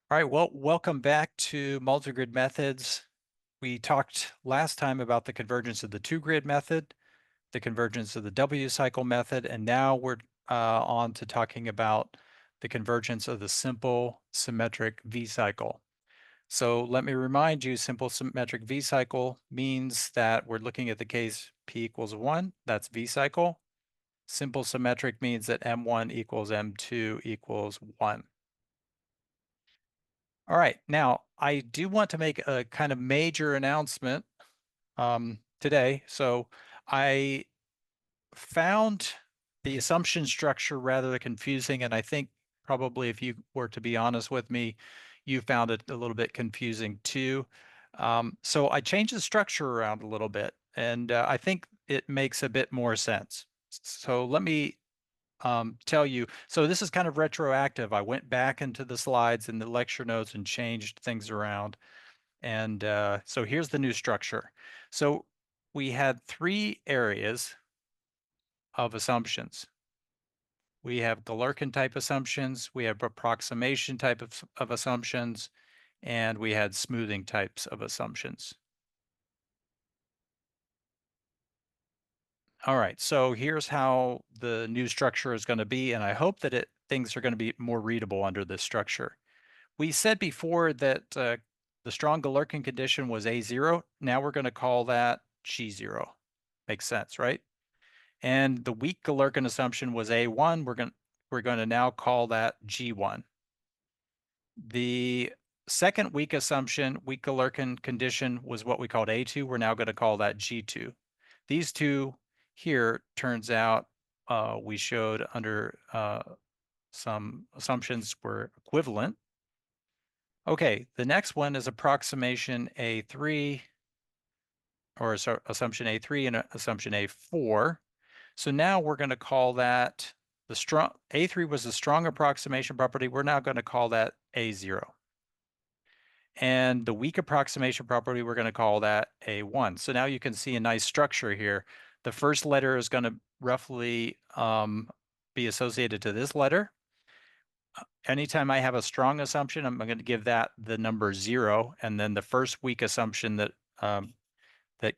All right, well, welcome back to Multigrid Methods. We talked last time about the convergence of the two-grid method, the convergence of the W-cycle method, and now we're on to talking about the convergence of the simple symmetric V-cycle. So let me remind you, simple symmetric V-cycle means that we're looking at the case P equals 1, that's V-cycle. Simple symmetric means that M1 equals M2 equals 1. All right, now I do want to make a kind of major announcement today. So I found the assumption structure rather confusing, and I think probably if you were to be honest with me, you found it a little bit confusing too. So I changed the structure around a little bit, and I think it makes a bit more sense. So let me tell you. So this is kind of retroactive. I went back into the slides and the lecture notes and changed things around. And so here's the new structure. So we had three areas of assumptions. We have Galerkin type assumptions, we have approximation type of assumptions, and we had smoothing types of assumptions. All right, so here's how the new structure is going to be, and I hope that things are going to be more readable under this structure. We said before that the strong Galerkin condition was A0. Now we're going to call that G0. Makes sense, right? And the weak Galerkin assumption was A1. We're going to now call that G1. The second weak assumption, weak Galerkin condition, was what we called A2. We're now going to call that G2. These two here, turns out we showed under some assumptions were equivalent. Okay, the next one is approximation A3, or assumption A3 and assumption A4. So now we're going to call that the strong, A3 was the strong approximation property. We're now going to call that A0. And the weak approximation property, we're going to call that A1. So now you can see a nice structure here. The first letter is going to roughly be associated to this letter. Anytime I have a strong assumption, I'm going to give that the number 0, and then the first weak assumption that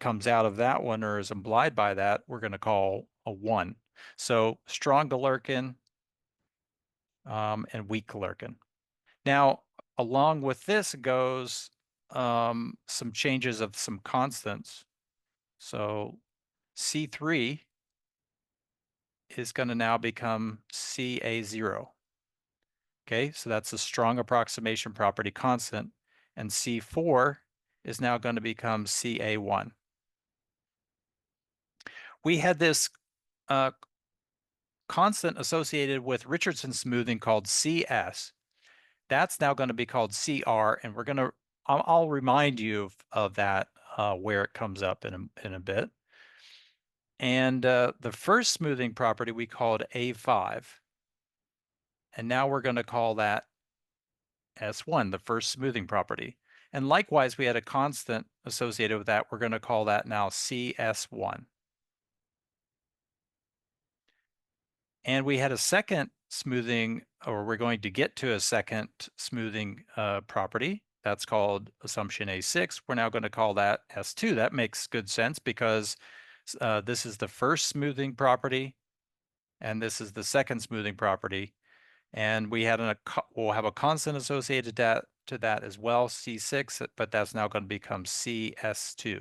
comes out of that one or is implied by that, we're going to call a 1. So strong Galerkin and weak Galerkin. Now, along with this goes some changes of some constants. So C3 is going to now become CA0. Okay, so that's a strong approximation property constant. And C4 is now going to become CA1. We had this constant associated with Richardson smoothing called CS. That's now going to be called CR, and I'll remind you of that where it comes up in a bit. And the first smoothing property we called A5. And now we're going to call that S1, the first smoothing property. And likewise, we had a constant associated with that. We're going to call that now CS1. And we had a second smoothing, or we're going to get to a second smoothing property. That's called assumption A6. We're now going to call that S2. That makes good sense because this is the first smoothing property, and this is the second smoothing property. And we'll have a constant associated to that as well, C6, but that's now going to become CS2.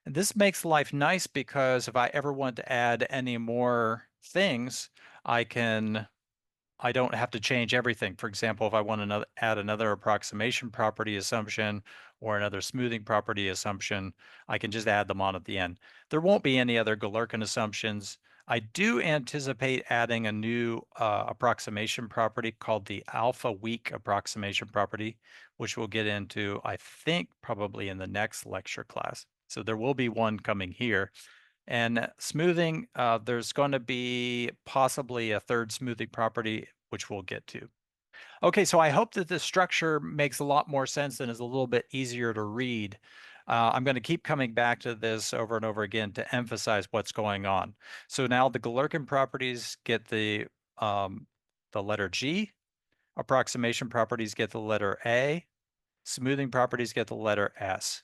And this makes life nice because if I ever want to add any more things, I don't have to change everything. For example, if I want to add another approximation property assumption or another smoothing property assumption, I can just add them on at the end. There won't be any other Galerkin assumptions. I do anticipate adding a new approximation property called the alpha weak approximation property, which we'll get into, I think, probably in the next lecture class. So there will be one coming here. And smoothing, there's going to be possibly a third smoothing property, which we'll get to. Okay, so I hope that this structure makes a lot more sense and is a little bit easier to read. I'm going to keep coming back to this over and over again to emphasize what's going on. So now the Galerkin properties get the letter G. approximation properties get the letter A, smoothing properties get the letter S.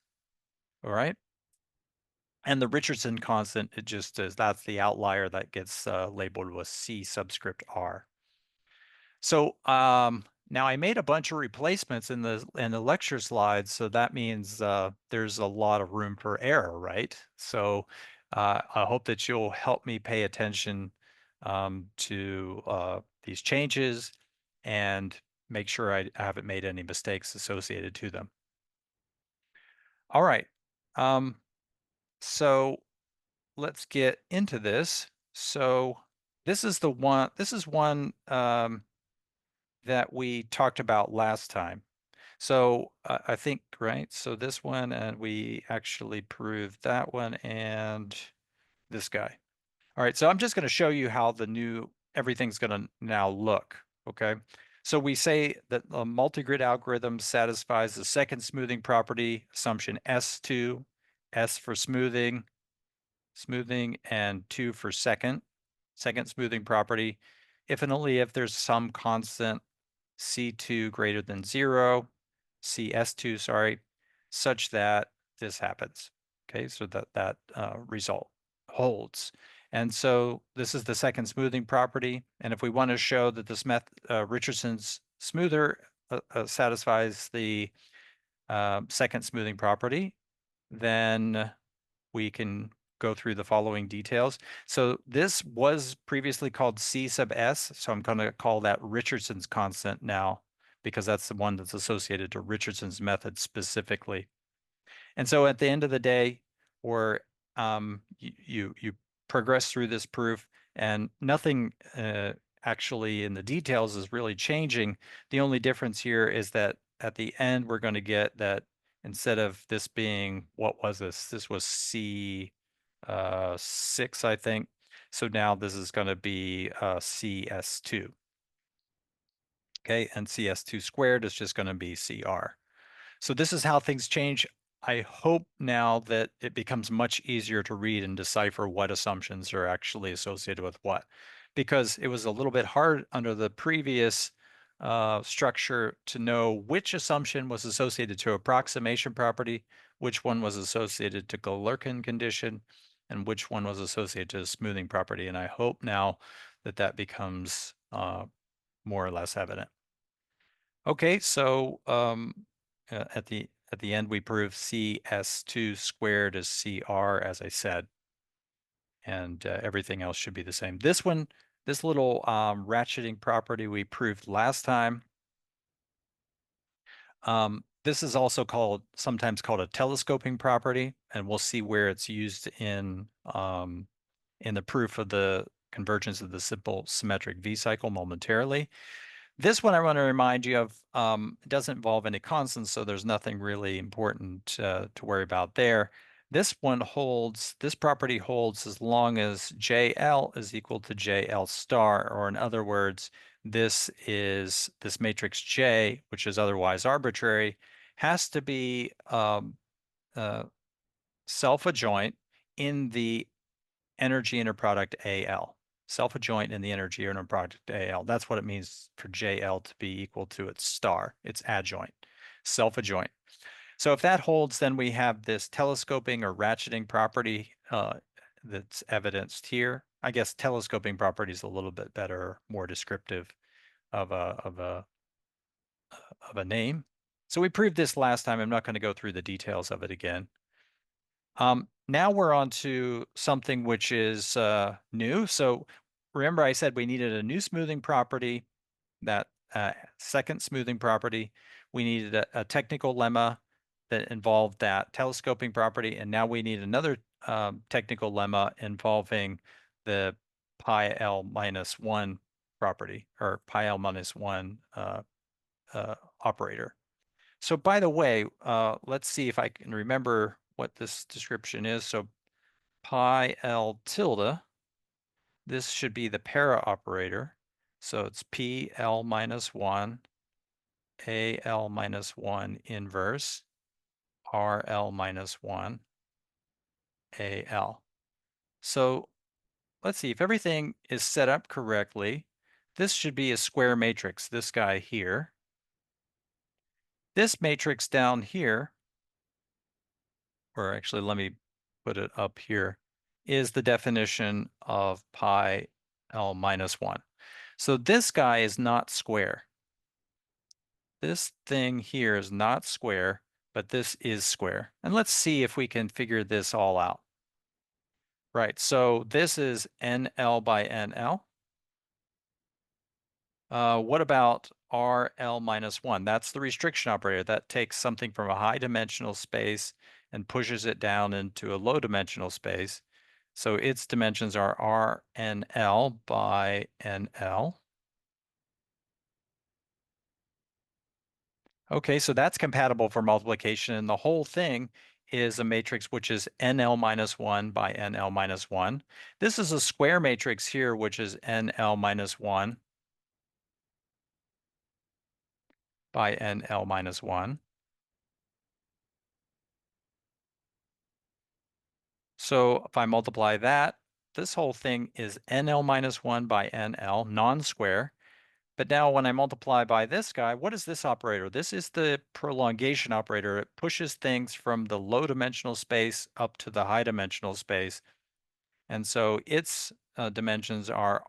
All right. And the Richardson constant, it just is, that's the outlier that gets labeled with C subscript R. So now I made a bunch of replacements in the lecture slides, so that means there's a lot of room for error, right? So I hope that you'll help me pay attention to these changes and make sure I haven't made any mistakes associated to them. All right. So let's get into this. So this is one that we talked about last time. So I think, right? So this one, and we actually proved that one and this guy. All right, so I'm just going to show you how the new everything's going to now look, okay? So we say that the multigrid algorithm satisfies the second smoothing property, assumption S2, S for smoothing, and 2 for second smoothing property, if and only if there's some constant C2 greater than 0, CS2, sorry, such that this happens. Okay, so that result holds. And so this is the second smoothing property. And if we want to show that this Richardson's smoother satisfies the second smoothing property, then we can go through the following details. So this was previously called C sub S, so I'm going to call that Richardson's constant now, because that's the one that's associated to Richardson's method specifically. And so at the end of the day, or you progress through this proof, and nothing actually in the details is really changing. The only difference here is that at the end, we're going to get that instead of this being, what was this? This was C6, I think. So now this is going to be CS2. Okay, and CS2 squared is just going to be CR. So this is how things change. I hope now that it becomes much easier to read and decipher what assumptions are actually associated with what, because it was a little bit hard under the previous structure to know which assumption was associated to approximation property, which one was associated to Galerkin condition, and which one was associated to smoothing property. And I hope now that that becomes more or less evident. Okay, so at the end we prove CS2 squared is CR, as I said, and everything else should be the same. This one, this little ratcheting property we proved last time. This is also sometimes called a telescoping property, and we'll see where it's used in the proof of the convergence of the simple symmetric V-cycle momentarily. This one I want to remind you of, it doesn't involve any constants, so there's nothing really important to worry about there. This property holds as long as JL is equal to JL star, or in other words, this matrix J, which is otherwise arbitrary, has to be self-adjoint in the energy inner product AL. Self-adjoint in the energy inner product AL. That's what it means for JL to be equal to its star, its adjoint, self-adjoint. So if that holds, then we have this telescoping or ratcheting property that's evidenced here. I guess telescoping property is a little bit better, more descriptive of a name. So we proved this last time. I'm not going to go through the details of it again. Now we're on to something which is new. So remember I said we needed a new smoothing property, that second smoothing property. We needed a technical lemma that involved that telescoping property. And now we need another technical lemma involving the pi L minus 1 property, or pi L minus 1 operator. So by the way, let's see if I can remember what this description is. So pi L tilde, this should be the para operator. So it's P L minus 1, A L minus 1 inverse, R L minus 1, A L. So let's see if everything is set up correctly. This should be a square matrix, this guy here. This matrix down here, or actually let me put it up here, is the definition of pi L minus 1. So this guy is not square. This thing here is not square, but this is square. And let's see if we can figure this all out. Right, so this is NL by NL. What about RL minus 1? That's the restriction operator. That takes something from a high dimensional space and pushes it down into a low dimensional space. So its dimensions are RNL by NL. Okay, so that's compatible for multiplication, and the whole thing is a matrix which is NL minus 1 by NL minus 1. This is a square matrix here, which is NL minus 1 by NL minus 1. So if I multiply that, this whole thing is NL minus 1 by NL, non-square. But now when I multiply by this guy, what is this operator? This is the prolongation operator. It pushes things from the low dimensional space up to the high dimensional space. And so its dimensions are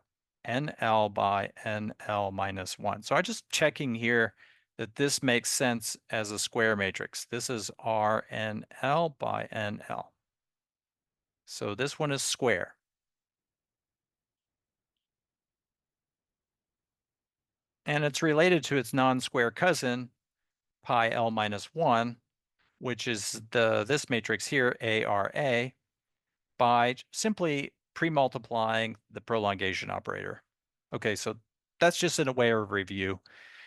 NL by NL minus 1. So I'm just checking here that this makes sense as a square matrix. This is RNL by NL. So this one is square. And it's related to its non-square cousin, pi L minus 1, which is this matrix here, ARA, by simply pre-multiplying the prolongation operator. Okay, so that's just in a way of review.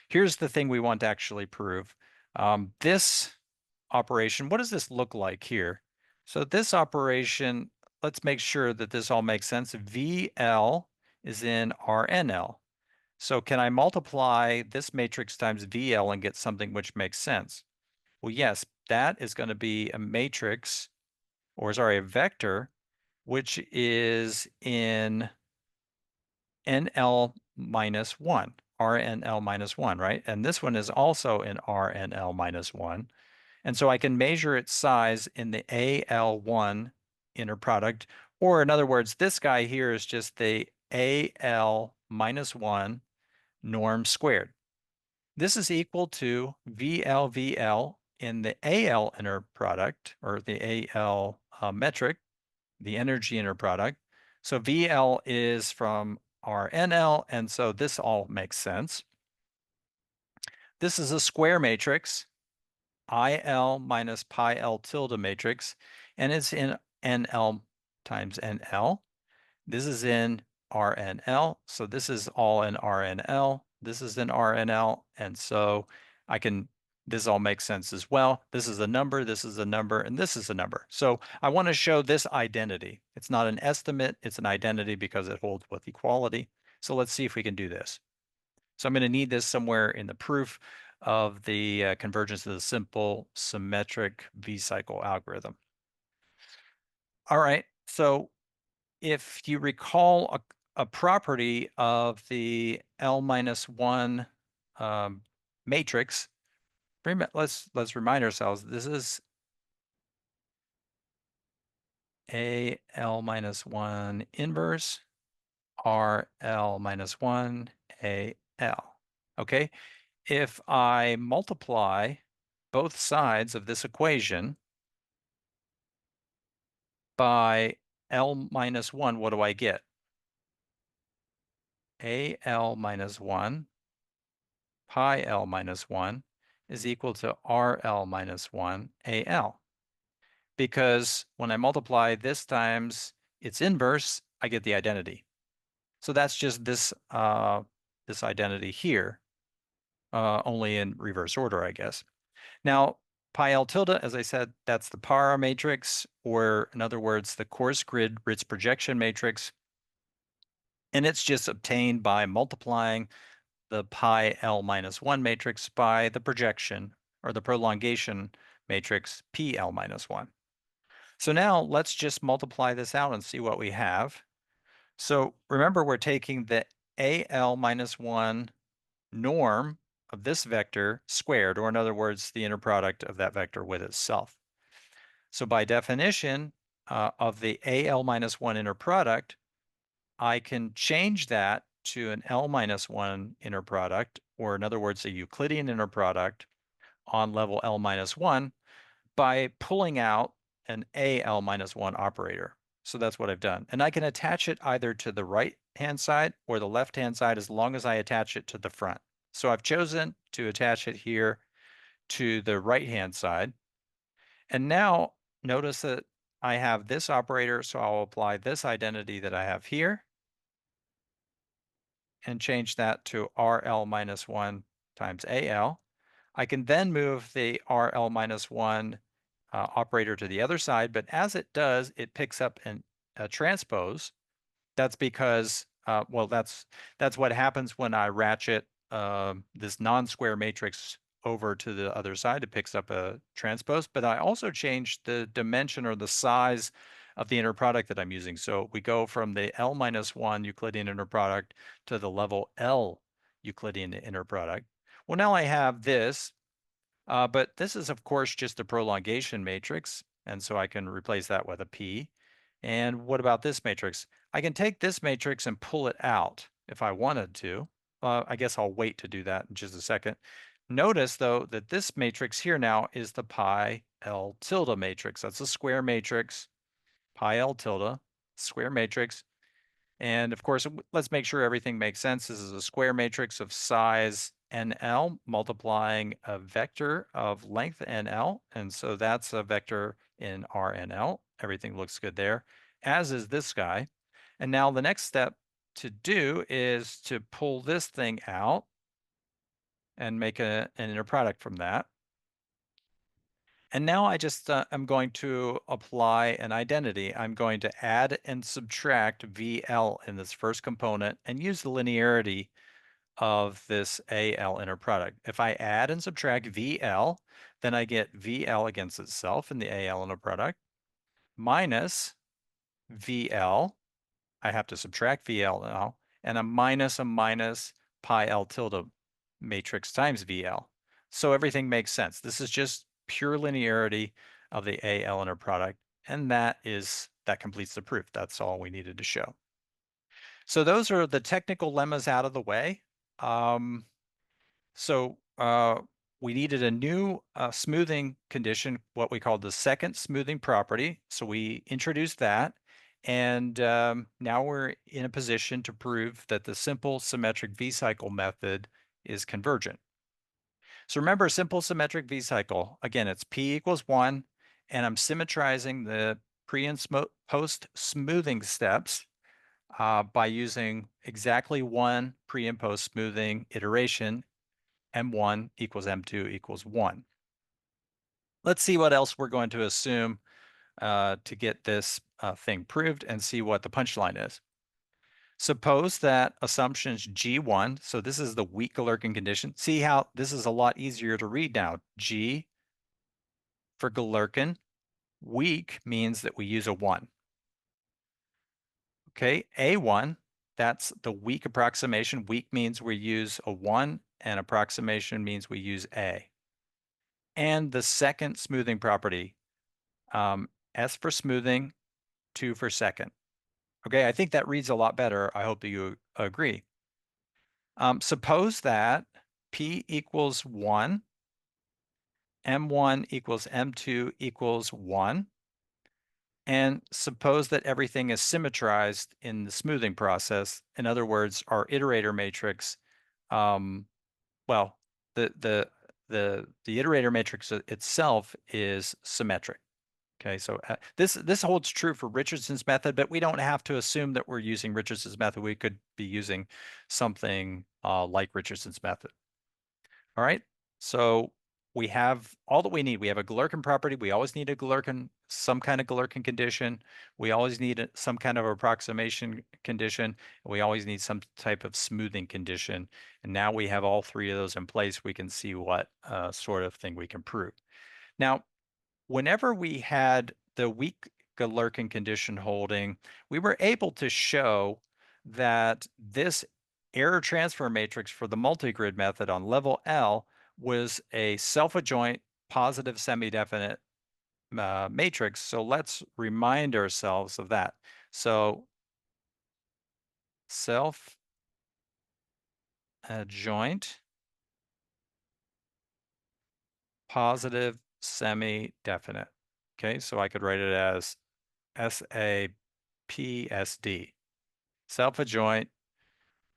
Here's the thing we want to actually prove. This operation, what does this look like here? So this operation, let's make sure that this all makes sense. VL is in RNL. So can I multiply this matrix times VL and get something which makes sense? Well, yes, that is going to be a matrix, or sorry, a vector, which is in NL minus 1, RNL minus 1, right? And this one is also in RNL minus 1. And so I can measure its size in the AL1 inner product, or in other words, this guy here is just the AL minus 1 norm squared. This is equal to VLVL in the AL inner product, or the AL metric, the energy inner product. So VL is from RNL, and so this all makes sense. This is a square matrix, IL minus pi L tilde matrix, and it's in NL times NL. This is in RNL, so this is all in RNL. This is in RNL, and so this all makes sense as well. This is a number, this is a number, and this is a number. So I want to show this identity. It's not an estimate, it's an identity because it holds with equality. So let's see if we can do this. So I'm going to need this somewhere in the proof of the convergence of the simple symmetric V-cycle algorithm. All right, so if you recall a property of the L minus 1 matrix, let's remind ourselves, this is A L minus 1 inverse, R L minus 1, A L. Okay, if I multiply both sides of this equation by L minus 1, what do I get? AL minus 1 pi L minus 1 is equal to RL minus 1 AL. Because when I multiply this times its inverse, I get the identity. So that's just this identity here, only in reverse order, I guess. Now, pi L tilde, as I said, that's the para matrix, or in other words, the coarse grid Ritz projection matrix. And it's just obtained by multiplying the pi L minus 1 matrix by the projection or the prolongation matrix PL minus 1. So now let's just multiply this out and see what we have. So remember, we're taking the AL minus 1 norm of this vector squared, or in other words, the inner product of that vector with itself. So by definition of the AL minus 1 inner product, I can change that to an L minus 1 inner product, or in other words, a Euclidean inner product on level L minus 1 by pulling out an AL minus 1 operator. So that's what I've done. And I can attach it either to the right-hand side or the left-hand side as long as I attach it to the front. So I've chosen to attach it here to the right-hand side. And now notice that I have this operator, so I'll apply this identity that I have here and change that to RL minus 1 times AL. I can then move the RL minus 1 operator to the other side, but as it does, it picks up a transpose. That's because, well, that's what happens when I ratchet this non-square matrix over to the other side. It picks up a transpose, but I also changed the dimension or the size of the inner product that I'm using. So we go from the L minus 1 Euclidean inner product to the level L Euclidean inner product. Well, now I have this, but this is, of course, just a prolongation matrix, and so I can replace that with a P. And what about this matrix? I can take this matrix and pull it out if I wanted to. I guess I'll wait to do that in just a second. Notice, though, that this matrix here now is the pi L tilde matrix. That's a square matrix, pi L tilde, square matrix. And of course, let's make sure everything makes sense. This is a square matrix of size NL multiplying a vector of length NL. And so that's a vector in RNL. Everything looks good there, as is this guy. And now the next step to do is to pull this thing out and make an inner product from that. And now I just am going to apply an identity. I'm going to add and subtract VL in this first component and use the linearity of this AL inner product. If I add and subtract VL, then I get VL against itself in the AL inner product minus VL. I have to subtract VL now, and a minus pi L tilde matrix times VL. So everything makes sense. This is just pure linearity of the AL inner product, and that completes the proof. That's all we needed to show. So those are the technical lemmas out of the way. We needed a new smoothing condition, what we call the second smoothing property. So we introduced that. And now we're in a position to prove that the simple symmetric V-cycle method is convergent. So remember, simple symmetric V-cycle, again, it's P equals 1, and I'm symmetrizing the pre and post smoothing steps by using exactly one pre and post smoothing iteration, M1 equals M2 equals 1. Let's see what else we're going to assume to get this thing proved and see what the punchline is. Suppose that assumptions G1, so this is the weak Galerkin condition. See how this is a lot easier to read now. G for Galerkin, weak means that we use a 1. Okay, A1, that's the weak approximation. Weak means we use a 1, and approximation means we use A. And the second smoothing property, S for smoothing, 2 for second. Okay, I think that reads a lot better. I hope that you agree. Suppose that P equals 1, M1 equals M2 equals 1, and suppose that everything is symmetrized in the smoothing process. In other words, our iterator matrix, well, the iterator matrix itself is symmetric. Okay, so this holds true for Richardson's method, but we don't have to assume that we're using Richardson's method. We could be using something like Richardson's method. All right, so we have all that we need. We have a Galerkin property. We always need a Galerkin, some kind of Galerkin condition. We always need some kind of approximation condition. We always need some type of smoothing condition. And now we have all three of those in place. We can see what sort of thing we can prove. Now, whenever we had the weak Galerkin condition holding, we were able to show that this error transfer matrix for the multigrid method on level L was a self-adjoint positive semi-definite matrix. So let's remind ourselves of that. So self-adjoint positive semi-definite. Okay, so I could write it as SAPSD, self-adjoint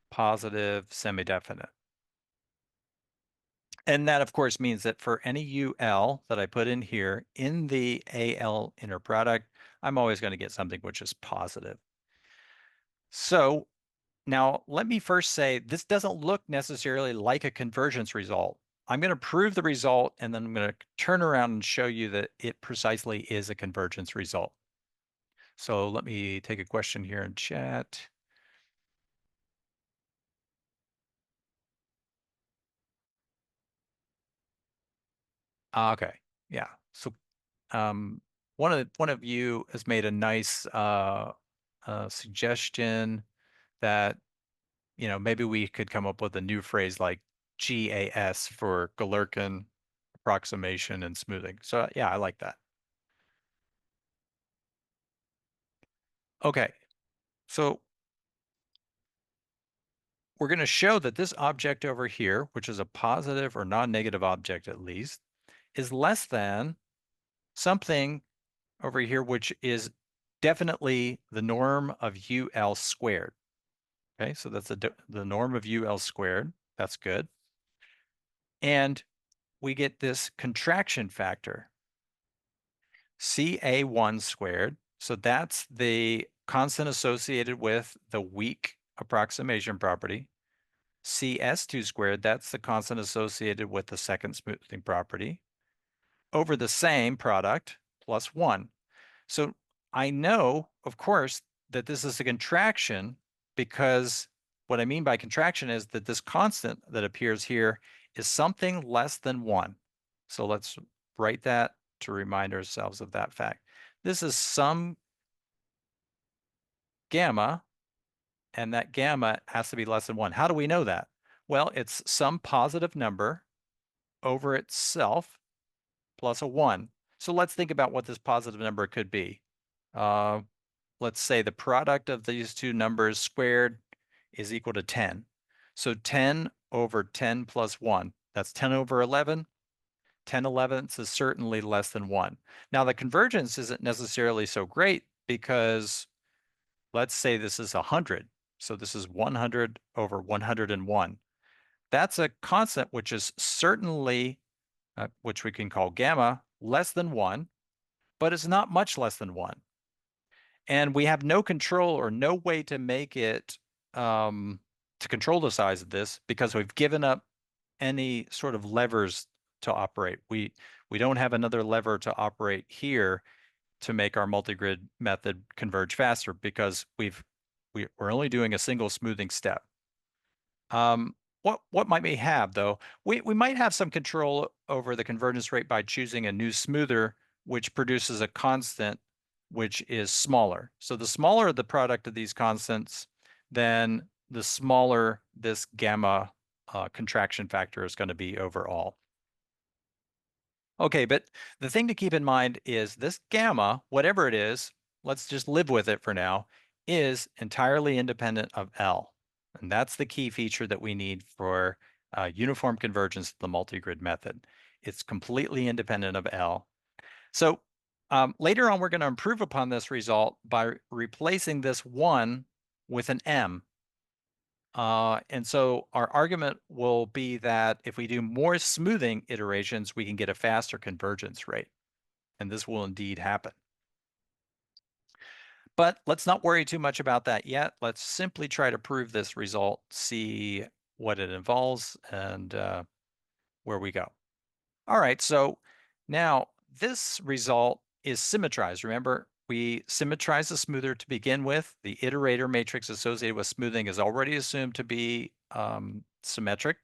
positive semi-definite. And that, of course, means that for any UL that I put in here in the AL inner product, I'm always going to get something which is positive. So now let me first say this doesn't look necessarily like a convergence result. I'm going to prove the result, and then I'm going to turn around and show you that it precisely is a convergence result. So let me take a question here in chat. Okay, yeah. So one of you has made a nice suggestion that maybe we could come up with a new phrase like GAS for Galerkin approximation and smoothing. So yeah, I like that. Okay, so we're going to show that this object over here, which is a positive or non-negative object at least, is less than something over here, which is definitely the norm of UL squared. Okay, so that's the norm of UL squared. That's good. And we get this contraction factor, CA1 squared. So that's the constant associated with the weak approximation property. CS2 squared, that's the constant associated with the second smoothing property, over the same product plus 1. So I know, of course, that this is a contraction because what I mean by contraction is that this constant that appears here is something less than 1. So let's write that to remind ourselves of that fact. This is some gamma, and that gamma has to be less than 1. How do we know that? Well, it's some positive number over itself plus a 1. So let's think about what this positive number could be. Let's say the product of these two numbers squared is equal to 10. So 10 over 10 plus 1, that's 10 over 11. 10 elevenths is certainly less than 1. Now, the convergence isn't necessarily so great because let's say this is 100. So this is 100 over 101. That's a constant which is certainly, which we can call gamma, less than 1, but it's not much less than 1. And we have no control or no way to make it to control the size of this because we've given up any sort of levers to operate. We don't have another lever to operate here to make our multigrid method converge faster because we're only doing a single smoothing step. What might we have though? We might have some control over the convergence rate by choosing a new smoother, which produces a constant which is smaller. So the smaller the product of these constants, then the smaller this gamma contraction factor is going to be overall. Okay, but the thing to keep in mind is this gamma, whatever it is, let's just live with it for now, is entirely independent of L. And that's the key feature that we need for uniform convergence of the multigrid method. It's completely independent of L. So later on, we're going to improve upon this result by replacing this 1 with an M. And so our argument will be that if we do more smoothing iterations, we can get a faster convergence rate. And this will indeed happen. But let's not worry too much about that yet. Let's simply try to prove this result, see what it involves, and where we go. All right, so now this result is symmetrized. Remember, we symmetrize the smoother to begin with. The iterator matrix associated with smoothing is already assumed to be symmetric.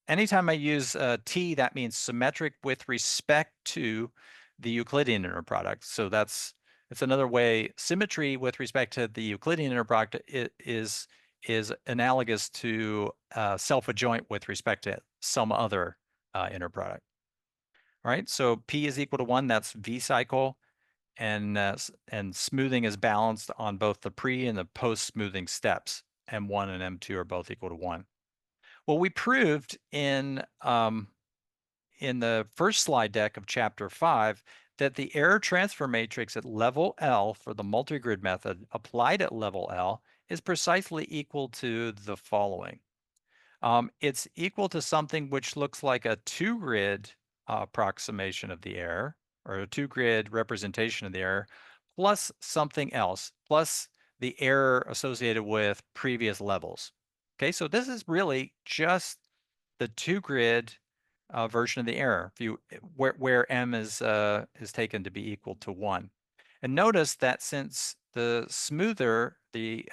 Anytime I use T, that means symmetric with respect to the Euclidean inner product. So it's another way. Symmetry with respect to the Euclidean inner product is is analogous to self-adjoint with respect to some other inner product. All right, so P is equal to 1, that's V-cycle, and smoothing is balanced on both the pre and the post-smoothing steps. M1 and M2 are both equal to 1. Well, we proved in the first slide deck of chapter 5 that the error transfer matrix at level L for the multigrid method applied at level L is precisely equal to the following. It's equal to something which looks like a two-grid approximation of the error, or a two-grid representation of the error, plus something else, plus the error associated with previous levels. Okay, so this is really just the two-grid version of the error, if you where m is taken to be equal to 1. And notice that since the smoother, the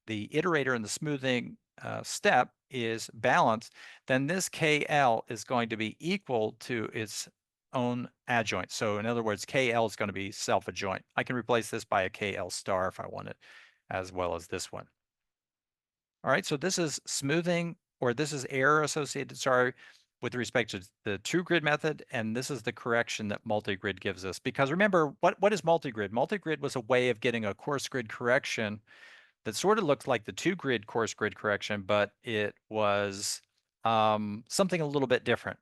iterator in the smoothing step is balanced, then this KL is going to be equal to its own adjoint. So in other words, KL is going to be self-adjoint. I can replace this by a KL star if I want it, as well as this one. All right, so this is smoothing, or this is error associated, sorry, with respect to the two-grid method, and this is the correction that multigrid gives us. Because remember, what is multigrid? Multigrid was a way of getting a coarse grid correction that sort of looked like the two-grid coarse grid correction, but it was something a little bit different.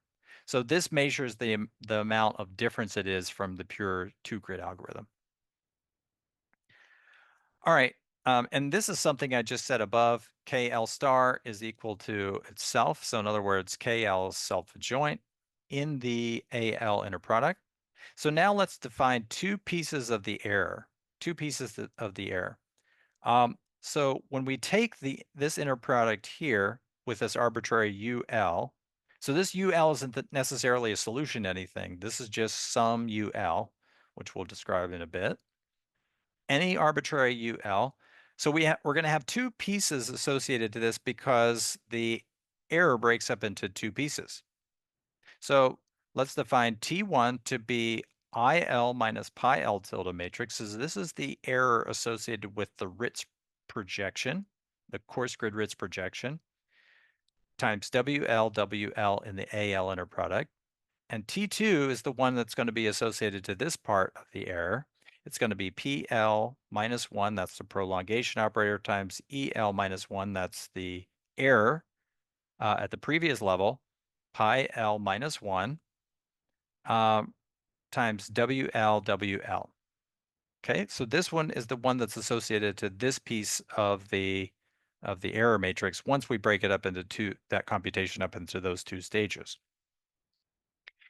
So this measures the amount of difference it is from the pure two-grid algorithm. All right, and this is something I just said above. KL star is equal to itself. So in other words, KL is self-adjoint in the AL inner product. So now let's define two pieces of the error, so when we take this inner product here with this arbitrary UL, so this UL isn't necessarily a solution to anything. This is just some UL, which we'll describe in a bit. Any arbitrary UL. So we're going to have two pieces associated to this because the error breaks up into two pieces. So let's define T1 to be IL minus pi L tilde matrix. So this is the error associated with the Ritz projection, the coarse grid Ritz projection, times WL in the AL inner product. And T2 is the one that's going to be associated to this part of the error. It's going to be PL minus 1, that's the prolongation operator, times EL minus 1, that's the error at the previous level, pi L minus 1, times WL. Okay, so this one is the one that's associated to this piece of the error matrix once we break it up into that computation up into those two stages.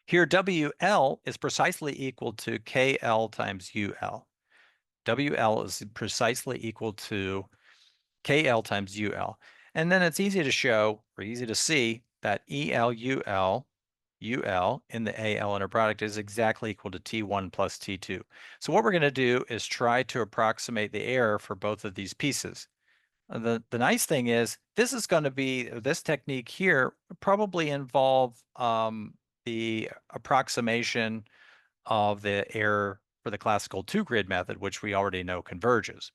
Here, WL is precisely equal to KL times UL. WL is precisely equal to KL times UL. And then it's easy to show, or easy to see, that UL in the AL inner product is exactly equal to T1 plus T2. So what we're going to do is try to approximate the error for both of these pieces. The nice thing is this technique here probably involve the approximation of the error for the classical two-grid method, which we already know converges.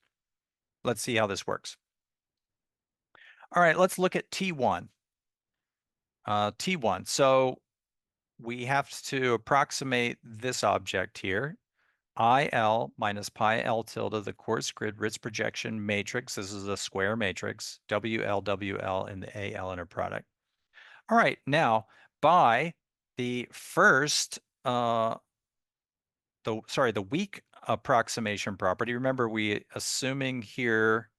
Let's see how this works. All right, let's look at T1. T1, so we have to approximate this object here. IL minus pi L tilde, the coarse grid Ritz projection matrix. This is a square matrix, WL in the AL inner product. All right, now by the first, the weak approximation property, remember we assuming here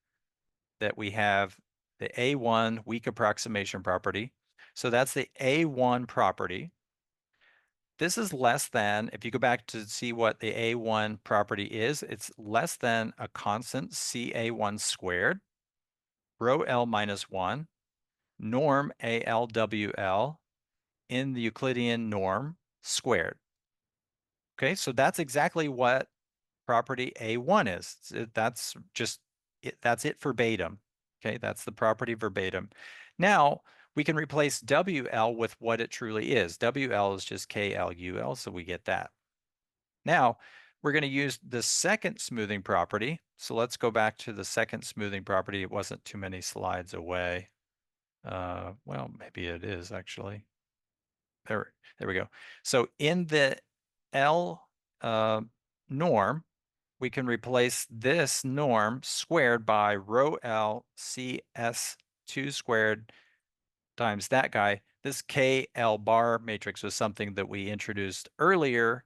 that we have the A1 weak approximation property. So that's the A1 property. This is less than, if you go back to see what the A1 property is, it's less than a constant CA1 squared, rho L minus 1, norm ALWL in the Euclidean norm squared. Okay, so that's exactly what property A1 is. That's just it, that's it verbatim. Okay, that's the property verbatim. Now, we can replace WL with what it truly is. WL is just KLUL, so we get that. Now, we're going to use the second smoothing property. So let's go back to the second smoothing property. It wasn't too many slides away. Well, maybe it is actually. There we go. So in the L norm, we can replace this norm squared by rho L CS2 squared times that guy. This KL bar matrix was something that we introduced earlier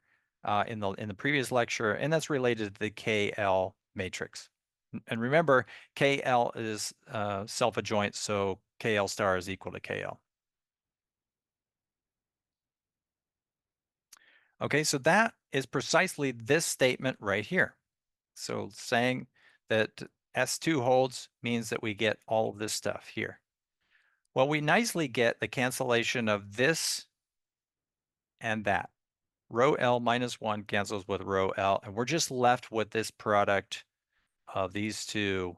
in the previous lecture, and that's related to the KL matrix. And remember, KL is self-adjoint, so KL star is equal to KL. Okay, so that is precisely this statement right here. So saying that S2 holds means that we get all of this stuff here. Well, we nicely get the cancellation of this and that. Rho L minus 1 cancels with rho L, and we're just left with this product of these two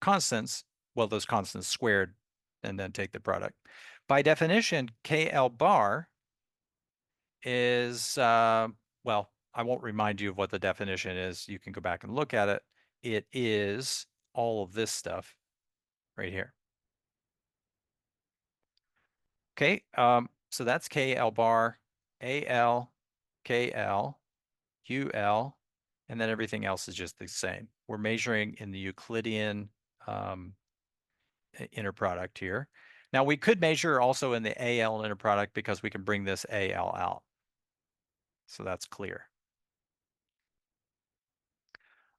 constants, well, those constants squared, and then take the product. By definition, KL bar is, well, I won't remind you of what the definition is. You can go back and look at it. It is all of this stuff right here. Okay, so that's KL bar, AL, KL, UL, and then everything else is just the same. We're measuring in the Euclidean inner product here. Now we could measure also in the AL inner product because we can bring this AL out. So that's clear.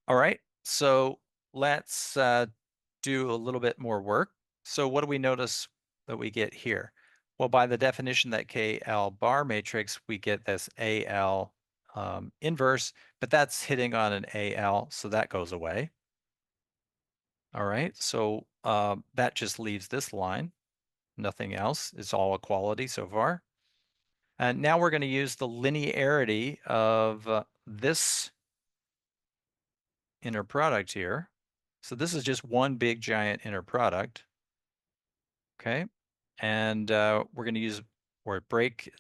All right, so let's do a little bit more work. So what do we notice that we get here? Well, by the definition that KL bar matrix, we get this AL inverse, but that's hitting on an AL, so that goes away. All right, so that just leaves this line. Nothing else. It's all equality so far. And now we're going to use the linearity of this inner product here. So this is just one big giant inner product. Okay. And we're going to use or break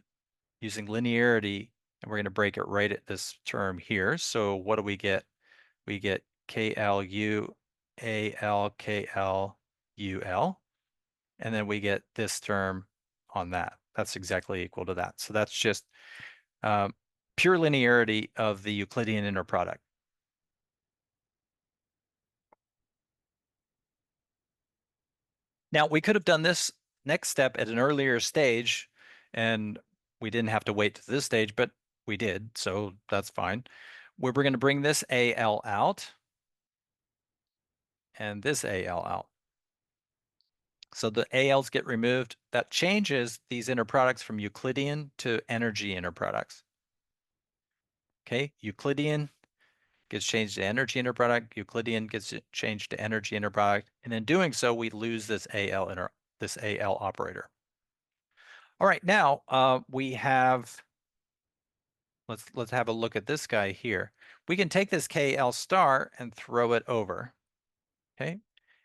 using linearity, and we're going to break it right at this term here. So what do we get? We get KLU AL KL UL, and then we get this term on that. That's exactly equal to that. So that's just pure linearity of the Euclidean inner product. Now, we could have done this next step at an earlier stage, and we didn't have to wait to this stage, but we did, so that's fine. We're going to bring this AL out and this AL out. So the ALs get removed. That changes these inner products from Euclidean to energy inner products. Okay, Euclidean gets changed to energy inner product. Euclidean gets changed to energy inner product. And in doing so, we lose this this AL operator. All right, now we have, let's have a look at this guy here. We can take this KL star and throw it over. Okay.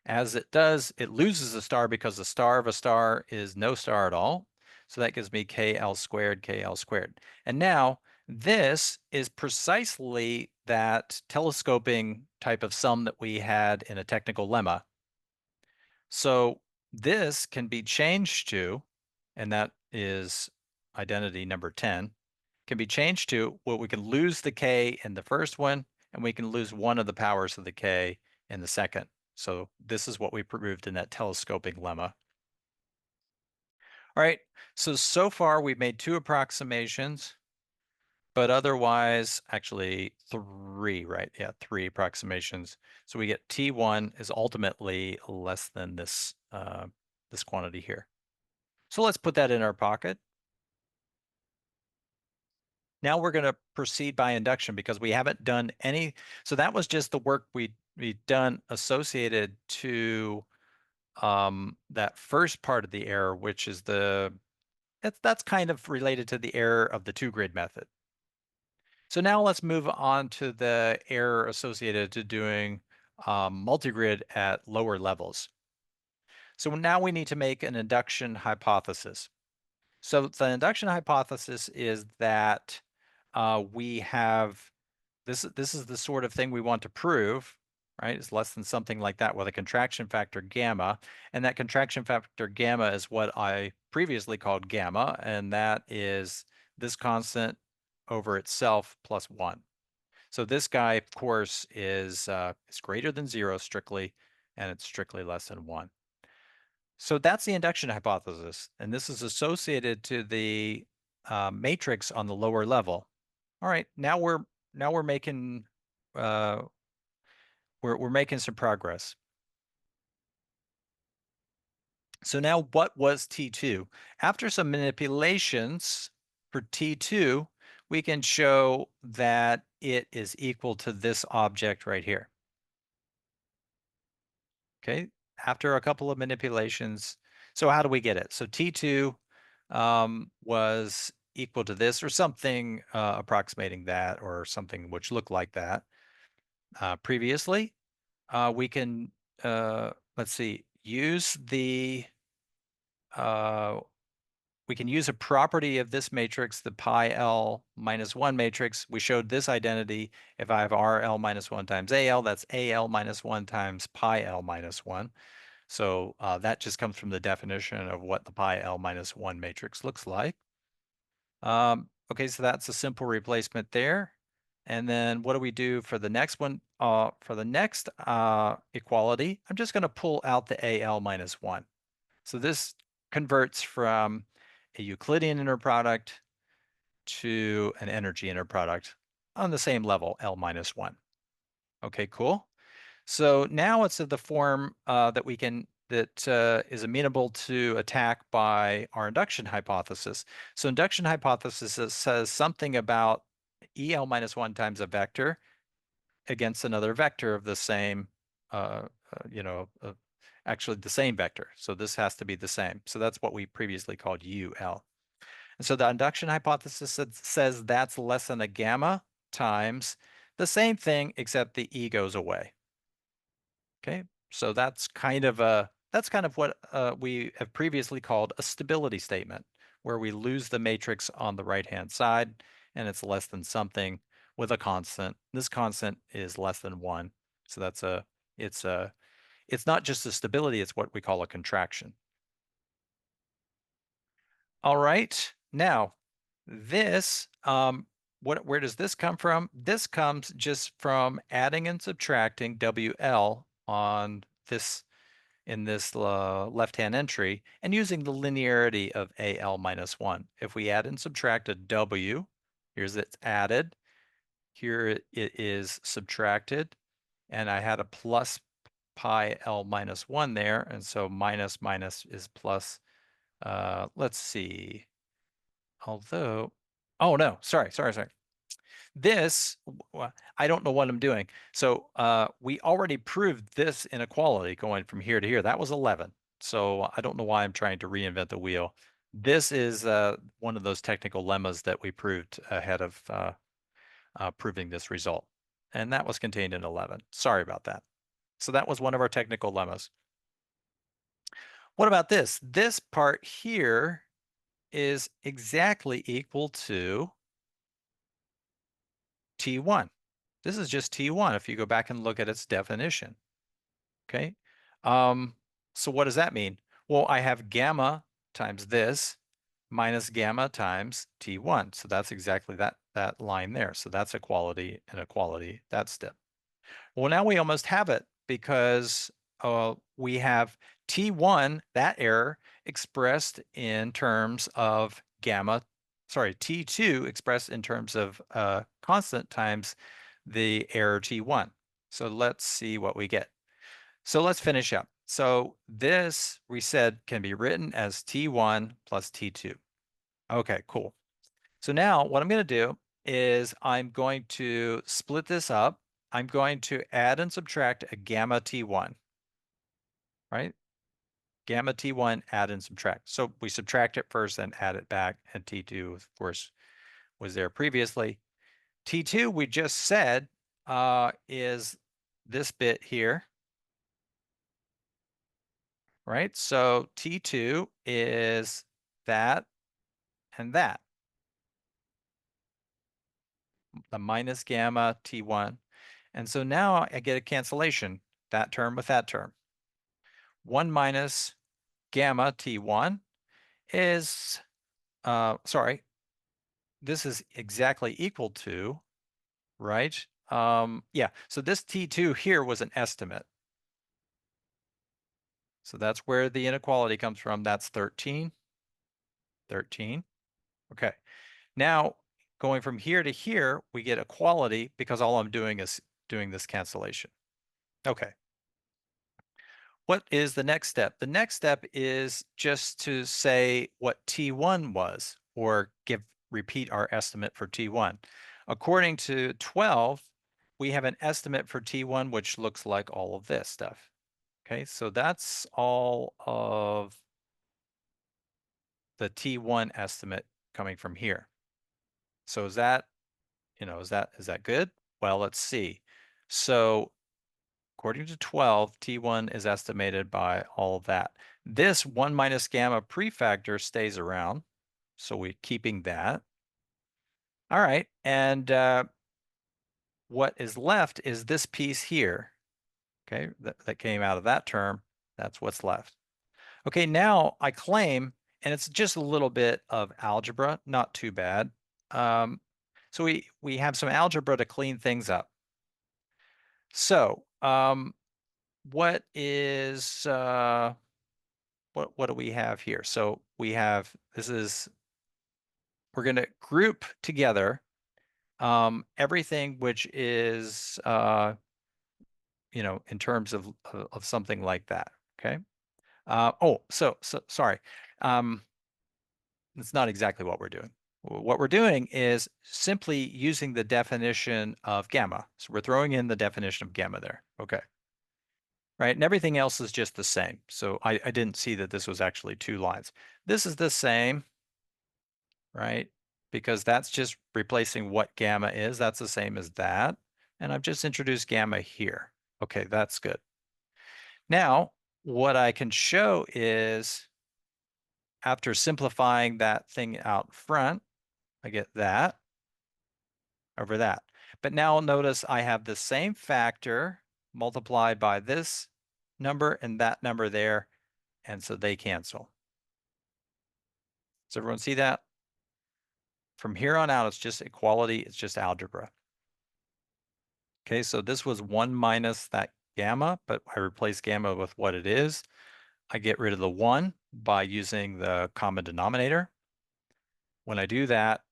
As it does, it loses a star because the star of a star is no star at all. So that gives me KL squared, KL squared. And now this is precisely that telescoping type of sum that we had in a technical lemma. So this can be changed to, and that is identity number 10, can be changed to, well, we can lose the K in the first one, and we can lose one of the powers of the K in the second. So this is what we proved in that telescoping lemma. All right, so far we've made 2 approximations, but otherwise, actually 3, right? Yeah, 3 approximations. So we get T1 is ultimately less than this, this quantity here. So let's put that in our pocket. Now we're going to proceed by induction because we haven't done any. So that was just the work we've done associated to that first part of the error, which is that's kind of related to the error of the 2-grid method. So now let's move on to the error associated to doing multigrid at lower levels. So now we need to make an induction hypothesis. So the induction hypothesis is that we have this is the sort of thing we want to prove, right? It's less than something like that with a contraction factor gamma. And that contraction factor gamma is what I previously called gamma, and that is this constant over itself plus 1. So this guy, of course, is greater than 0 strictly, and it's strictly less than 1. So that's the induction hypothesis, and this is associated to the matrix on the lower level. All right, now we're making uh, we're making some progress. So now what was T2? After some manipulations for T2, we can show that it is equal to this object right here. Okay, after a couple of manipulations. So how do we get it? So T2 was equal to this or something approximating that or something which looked like that previously. We can, let's see, use the, we can use a property of this matrix, the pi L minus 1 matrix. We showed this identity. If I have RL minus 1 times AL, that's AL minus 1 times pi L minus 1. So that just comes from the definition of what the pi L minus 1 matrix looks like. Okay, so that's a simple replacement there. And then what do we do for the next one? For the next equality, I'm just going to pull out the AL minus 1. So this converts from a Euclidean inner product to an energy inner product on the same level, L minus 1. Okay, cool. So now it's of the form that is amenable to attack by our induction hypothesis. So induction hypothesis says something about EL minus 1 times a vector against another vector of the same, actually the same vector. So this has to be the same. So that's what we previously called UL. And so the induction hypothesis says that's less than a gamma times the same thing, except the E goes away. Okay, so that's kind of what we have previously called a stability statement, where we lose the matrix on the right-hand side, and it's less than something with a constant. This constant is less than 1, so it's not just a stability; it's what we call a contraction. All right, now this where does this come from? This comes just from adding and subtracting WL on this in this left-hand entry and using the linearity of AL minus 1. If we add and subtract a W, here's it's added, here it is subtracted, and I had a plus pi L minus 1 there, and so minus minus is plus, let's see, although, oh no, sorry. This, I don't know what I'm doing. So we already proved this inequality going from here to here. That was 11. So I don't know why I'm trying to reinvent the wheel. This is one of those technical lemmas that we proved ahead of proving this result. And that was contained in 11. Sorry about that. So that was one of our technical lemmas. What about this? This part here is exactly equal to T1. This is just T1 if you go back and look at its definition. Okay. So what does that mean? Well, I have gamma times this minus gamma times T1. So that's exactly that line there. So that's equality and equality, that step. Well, now we almost have it because we have T1, that error, expressed in terms of T2 expressed in terms of constant times the error T1. So let's see what we get. So let's finish up. So this, we said, can be written as T1 plus T2. Okay, cool. So now what I'm going to do is I'm going to split this up. I'm going to add and subtract a gamma T1, right? Gamma T1, add and subtract. So we subtract it first, then add it back, and T2, of course, was there previously. T2, we just said, is this bit here, right? So T2 is that and that. the minus gamma T1. And so now I get a cancellation, that term with that term. 1 minus gamma T1 is, sorry, this is exactly equal to, right? Yeah, so this T2 here was an estimate. So that's where the inequality comes from. That's 13. 13. Okay. Now, going from here to here, we get equality because all I'm doing is doing this cancellation. Okay. What is the next step? The next step is just to say what T1 was, or repeat our estimate for T1. According to 12, we have an estimate for T1, which looks like all of this stuff. Okay, so that's all of the T1 estimate coming from here. So is that, is that good? Well, let's see. So according to 12, T1 is estimated by all of that. This 1 minus gamma prefactor stays around, so we're keeping that. All right, and what is left is this piece here, okay, that came out of that term. That's what's left. Okay, now I claim, and it's just a little bit of algebra, not too bad. So we have some algebra to clean things up. So what is what do we have here? So we have we're going to group together everything which is in terms of something like that. Okay. Oh, so sorry. That's not exactly what we're doing. What we're doing is simply using the definition of gamma. So we're throwing in the definition of gamma there. Okay. Right. And everything else is just the same. So I didn't see that this was actually 2 lines. This is the same, right? Because that's just replacing what gamma is. That's the same as that. And I've just introduced gamma here. Okay, that's good. Now, what I can show is after simplifying that thing out front, I get that over that. But now notice I have the same factor multiplied by this number and that number there, and so they cancel. Does everyone see that? From here on out, it's just equality, it's just algebra. Okay, so this was 1 minus that gamma, but I replace gamma with what it is. I get rid of the 1 by using the common denominator. When I do that,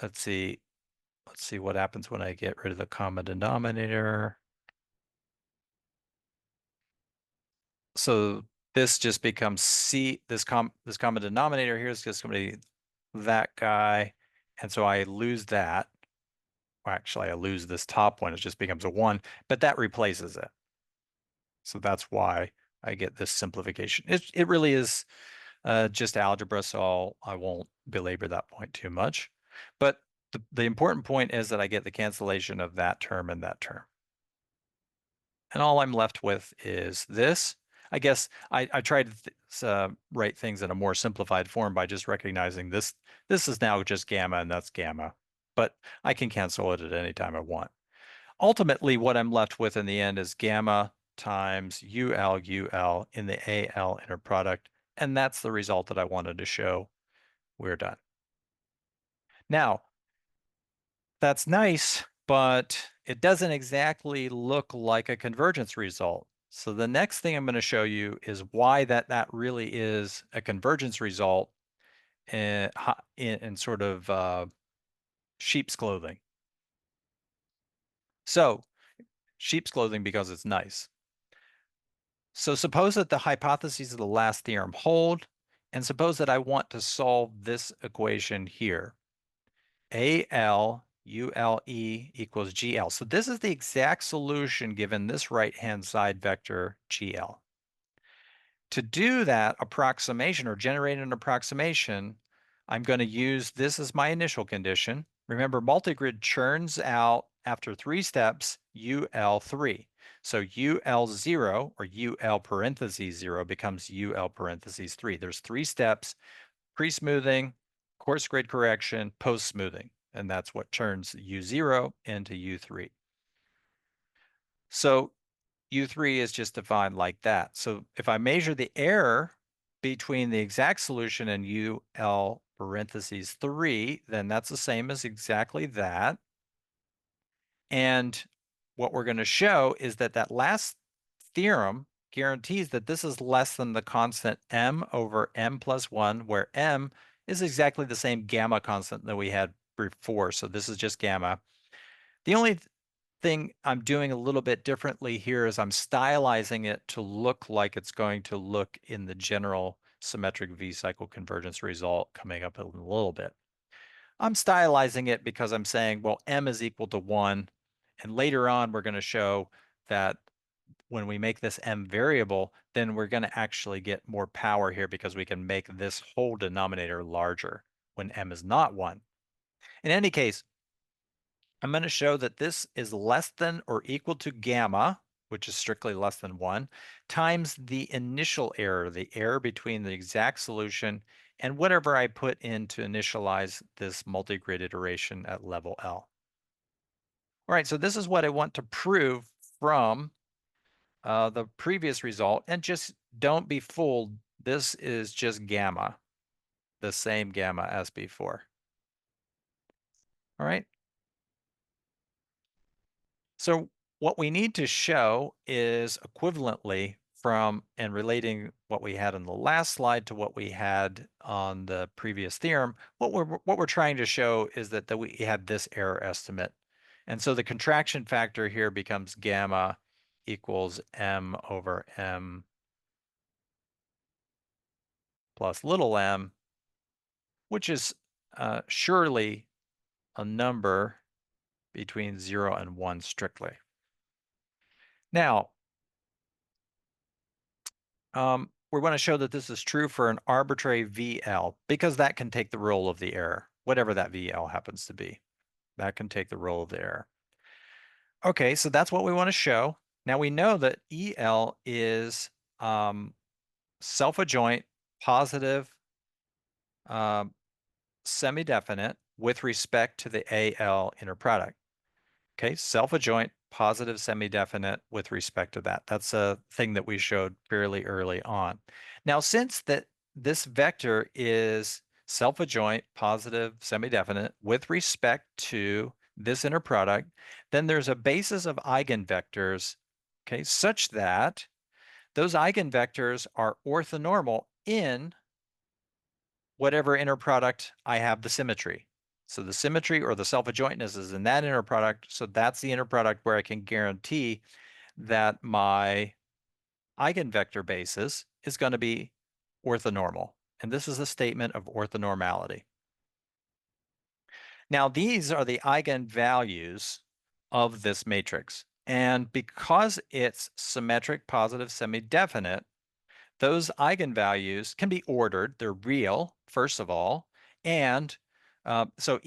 let's see what happens when I get rid of the common denominator. So this just becomes this common denominator here is just going to be that guy. And so I lose that. Well, actually, I lose this top one. It just becomes a 1, but that replaces it. So that's why I get this simplification. It really is just algebra, so I won't belabor that point too much. But the important point is that I get the cancellation of that term and that term. And all I'm left with is this. I guess I tried to write things in a more simplified form by just recognizing this. This is now just gamma and that's gamma, but I can cancel it at any time I want. Ultimately, what I'm left with in the end is gamma times UL in the AL inner product, and that's the result that I wanted to show. We're done. Now, that's nice, but it doesn't exactly look like a convergence result. So the next thing I'm going to show you is why that really is a convergence result in sort of sheep's clothing. So sheep's clothing because it's nice. So suppose that the hypotheses of the last theorem hold, and suppose that I want to solve this equation here. AL ULE equals GL. So this is the exact solution given this right-hand side vector GL. To do that approximation or generate an approximation, I'm going to use this as my initial condition. Remember, multigrid churns out after 3 steps UL3. So UL0 or UL parentheses 0 becomes UL parentheses 3. There's 3 steps: pre-smoothing, coarse grid correction, post-smoothing. and that's what turns U0 into U3. So U3 is just defined like that. So if I measure the error between the exact solution and UL parentheses 3, then that's the same as exactly that. And what we're going to show is that that last theorem guarantees that this is less than the constant m over m plus 1, where m is exactly the same gamma constant that we had before. So this is just gamma. The only thing I'm doing a little bit differently here is I'm stylizing it to look like it's going to look in the general symmetric V-cycle convergence result coming up in a little bit. I'm stylizing it because I'm saying, well, m is equal to 1. And later on, we're going to show that when we make this m variable, then we're going to actually get more power here because we can make this whole denominator larger when m is not 1. In any case, I'm going to show that this is less than or equal to gamma, which is strictly less than 1, times the initial error, the error between the exact solution and whatever I put in to initialize this multigrid iteration at level L. All right, so this is what I want to prove from the previous result, and just don't be fooled. This is just gamma, the same gamma as before. All right. So what we need to show is equivalently from and relating what we had in the last slide to what we had on the previous theorem. What we're trying to show is that we had this error estimate. And so the contraction factor here becomes gamma equals m over m plus little m, which is surely a number between 0 and 1 strictly. Now, we're going to show that this is true for an arbitrary VL because that can take the role of the error, whatever that VL happens to be. That can take the role of the error. Okay, so that's what we want to show. Now we know that EL is self-adjoint, positive, semi-definite with respect to the AL inner product. Okay, self-adjoint, positive, semi-definite with respect to that. That's a thing that we showed fairly early on. Now, since this vector is self-adjoint, positive, semi-definite with respect to this inner product, then there's a basis of eigenvectors, okay, such that those eigenvectors are orthonormal in whatever inner product I have the symmetry. So the symmetry or the self-adjointness is in that inner product. So that's the inner product where I can guarantee that my eigenvector basis is going to be orthonormal. And this is a statement of orthonormality. Now, these are the eigenvalues of this matrix. And because it's symmetric, positive, semi-definite, those eigenvalues can be ordered. They're real, first of all. And so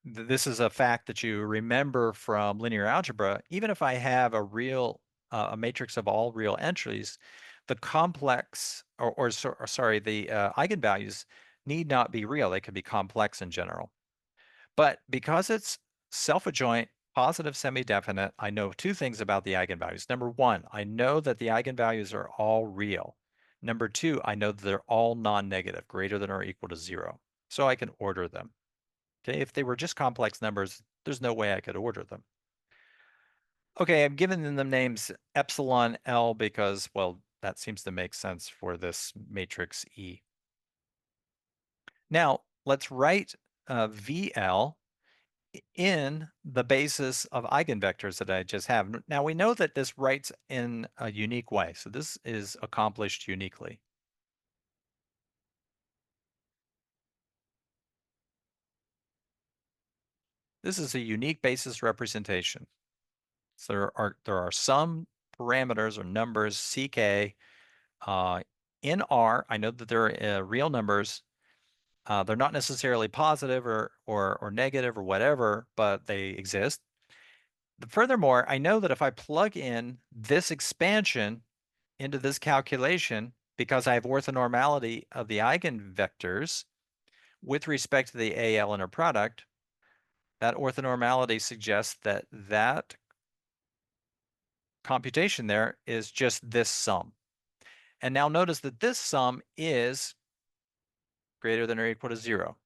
this is a fact that you remember from linear algebra. Even if I have a matrix of all real entries, the complex, the eigenvalues need not be real. They could be complex in general. But because it's self-adjoint, positive, semi-definite, I know two things about the eigenvalues. Number one, I know that the eigenvalues are all real. Number two, I know that they're all non-negative, greater than or equal to 0. So I can order them. Okay, if they were just complex numbers, there's no way I could order them. Okay, I'm giving them the names epsilon L because, well, that seems to make sense for this matrix E. Now, let's write VL in the basis of eigenvectors that I just have. Now we know that this writes in a unique way. So this is accomplished uniquely. This is a unique basis representation. So there are some parameters or numbers, CK, in R. I know that they're real numbers. They're not necessarily positive or negative or whatever, but they exist. Furthermore, I know that if I plug in this expansion into this calculation, because I have orthonormality of the eigenvectors, with respect to the AL inner product, that orthonormality suggests that that computation there is just this sum. And now notice that this sum is greater than or equal to 0.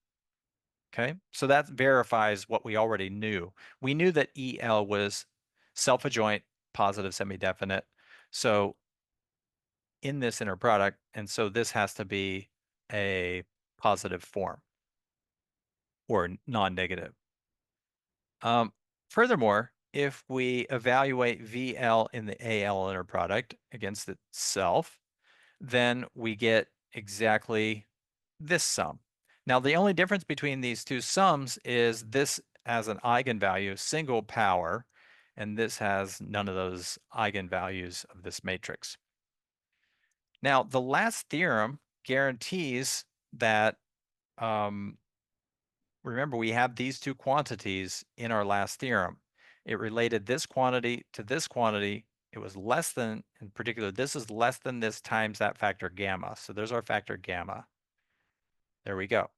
Okay, so that verifies what we already knew. We knew that EL was self-adjoint, positive semi-definite. So in this inner product, and so this has to be a positive form or non-negative. Furthermore, if we evaluate VL in the AL inner product against itself, then we get exactly this sum. Now, the only difference between these two sums is this has an eigenvalue, single power, and this has none of those eigenvalues of this matrix. Now, the last theorem guarantees that, remember, we have these two quantities in our last theorem. It related this quantity to this quantity. It was less than, in particular, this is less than this times that factor gamma. So there's our factor gamma. There we go.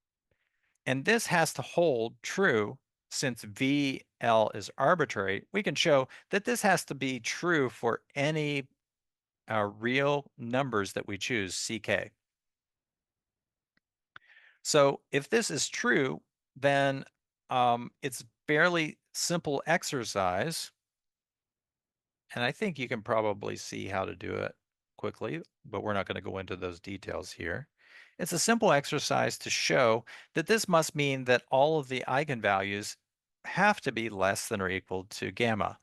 And this has to hold true since VL is arbitrary. We can show that this has to be true for any real numbers that we choose, CK. So if this is true, then it's fairly simple exercise. And I think you can probably see how to do it quickly, but we're not going to go into those details here. It's a simple exercise to show that this must mean that all of the eigenvalues have to be less than or equal to gamma.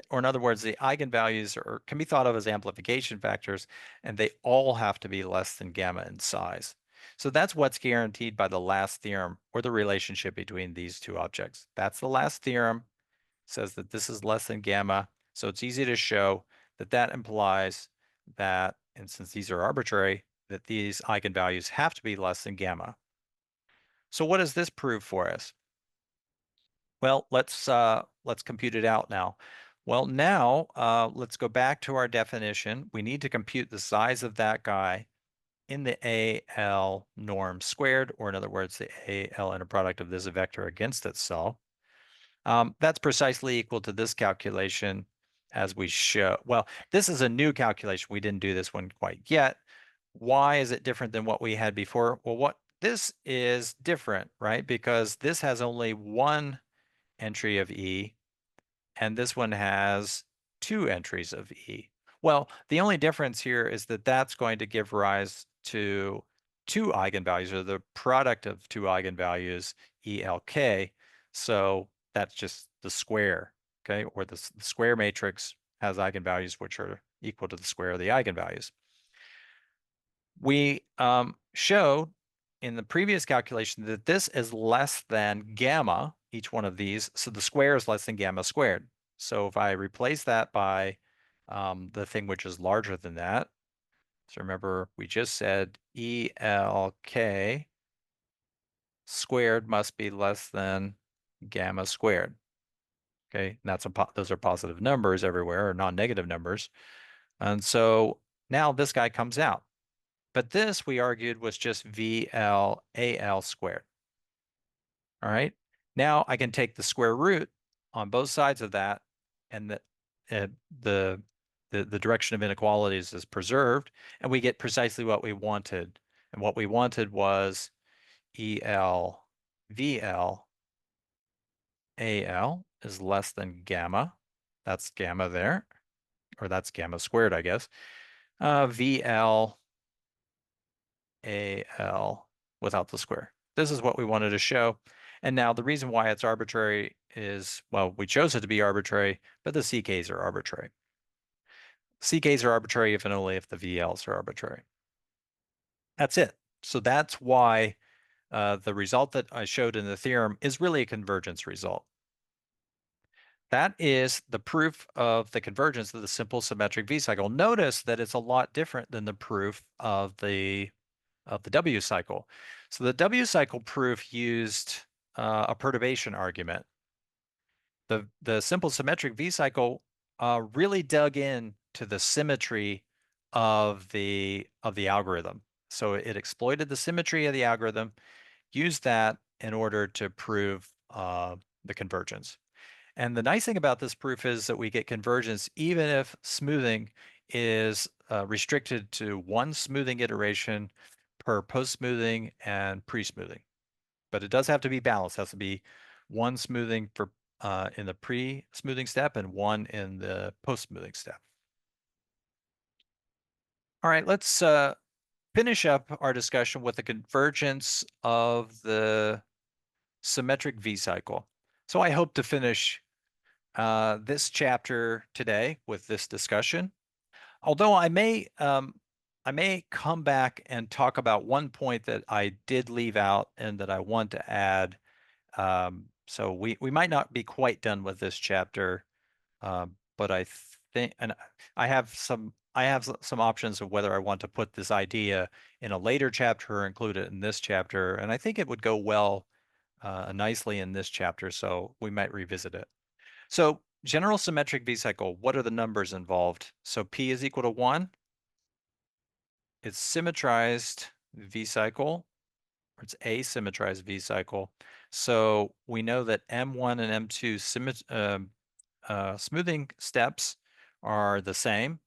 Or in other words, the eigenvalues can be thought of as amplification factors, and they all have to be less than gamma in size. So that's what's guaranteed by the last theorem, or the relationship between these two objects. That's the last theorem. It says that this is less than gamma. So it's easy to show that that implies that, and since these are arbitrary, that these eigenvalues have to be less than gamma. So what does this prove for us? Well, let's compute it out now. Well, now let's go back to our definition. We need to compute the size of that guy in the AL norm squared, or in other words, the AL inner product of this vector against itself. That's precisely equal to this calculation as we show. Well, this is a new calculation. We didn't do this one quite yet. Why is it different than what we had before? Well, this is different, right? Because this has only one entry of E, and this one has two entries of E. Well, the only difference here is that that's going to give rise to two eigenvalues, or the product of two eigenvalues, ELK. So that's just the square, okay? Or the square matrix has eigenvalues which are equal to the square of the eigenvalues. We showed in the previous calculation that this is less than gamma, each one of these, so the square is less than gamma squared. So if I replace that by the thing which is larger than that, so remember we just said ELK squared must be less than gamma squared. Okay, and those are positive numbers everywhere, or non-negative numbers. And so now this guy comes out. But this, we argued, was just VLAL squared. All right. Now I can take the square root on both sides of that, and the direction of inequalities is preserved, and we get precisely what we wanted. And what we wanted was EL VL AL is less than gamma. That's gamma there, or that's gamma squared, I guess. VL AL without the square. This is what we wanted to show. And now the reason why it's arbitrary is, well, we chose it to be arbitrary, but the CKs are arbitrary. CKs are arbitrary if and only if the VLs are arbitrary. That's it. So that's why the result that I showed in the theorem is really a convergence result. That is the proof of the convergence of the simple symmetric V-cycle. Notice that it's a lot different than the proof of the W-cycle. So the W-cycle proof used a perturbation argument. The simple symmetric V-cycle really dug in to the symmetry of the algorithm. So it exploited the symmetry of the algorithm, use that in order to prove the convergence. And the nice thing about this proof is that we get convergence even if smoothing is restricted to one smoothing iteration per post-smoothing and pre-smoothing. But it does have to be balanced. It has to be one smoothing for in the pre-smoothing step and one in the post-smoothing step. All right, let's finish up our discussion with the convergence of the symmetric V-cycle. So I hope to finish this chapter today with this discussion. Although I may come back and talk about one point that I did leave out and that I want to add. So we might not be quite done with this chapter, but I think, and I have some options of whether I want to put this idea in a later chapter or include it in this chapter, and I think it would go well nicely in this chapter, so we might revisit it. So general symmetric V-cycle, what are the numbers involved? So P is equal to 1. It's symmetrized V-cycle, or it's asymmetrized V-cycle. So we know that M1 and M2 smoothing steps are the same.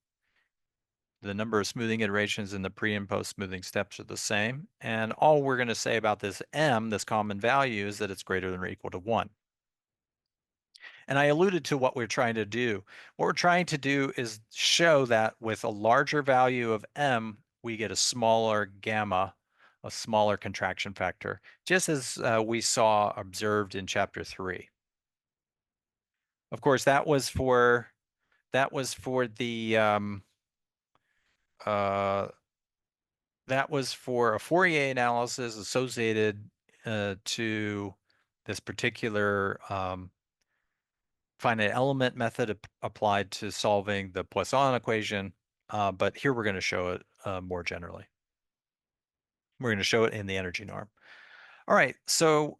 The number of smoothing iterations in the pre and post smoothing steps are the same. And all we're going to say about this M, this common value, is that it's greater than or equal to 1. And I alluded to what we're trying to do. What we're trying to do is show that with a larger value of M, we get a smaller gamma, a smaller contraction factor, just as we saw observed in chapter 3. Of course, that was for the that was for a Fourier analysis associated to this particular finite element method applied to solving the Poisson equation. But here we're going to show it more generally. We're going to show it in the energy norm. All right, so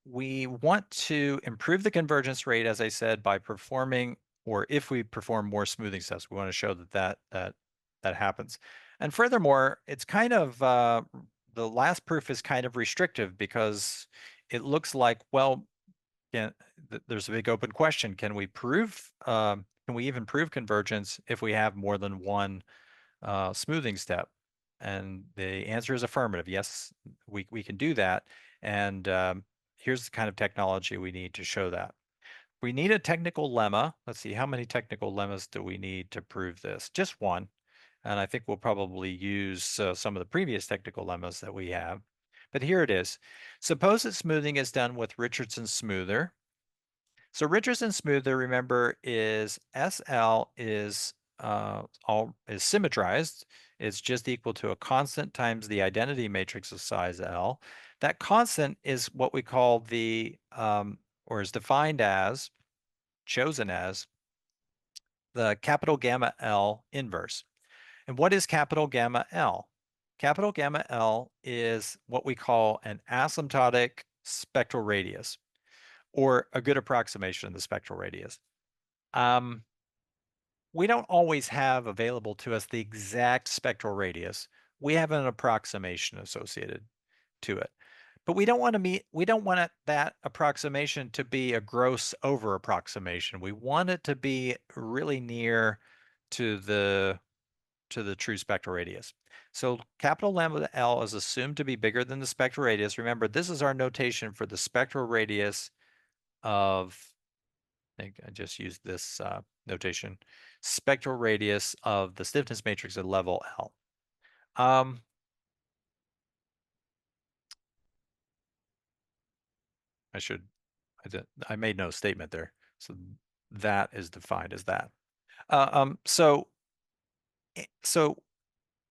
we want to improve the convergence rate, as I said, by performing, or if we perform more smoothing steps, we want to show that happens. And furthermore, it's kind of the last proof is kind of restrictive because it looks like, well, there's a big open question. Can we even prove convergence if we have more than one smoothing step? And the answer is affirmative. Yes, we can do that. And here's the kind of technology we need to show that. We need a technical lemma. Let's see, how many technical lemmas do we need to prove this? Just one. And I think we'll probably use some of the previous technical lemmas that we have. But here it is. Suppose that smoothing is done with Richardson smoother. So Richardson smoother, remember, is SL is symmetrized. It's just equal to a constant times the identity matrix of size L. That constant is what we call or is defined as, chosen as, the capital gamma L inverse. And what is capital gamma L? Capital gamma L is what we call an asymptotic spectral radius, or a good approximation of the spectral radius. We don't always have available to us the exact spectral radius. We have an approximation associated to it. But we don't want that approximation to be a gross over approximation. We want it to be really near to the true spectral radius. So capital lambda L is assumed to be bigger than the spectral radius. Remember, this is our notation for the spectral radius of, I think I just used this notation, spectral radius of the stiffness matrix at level L. I made no statement there. So that is defined as that. So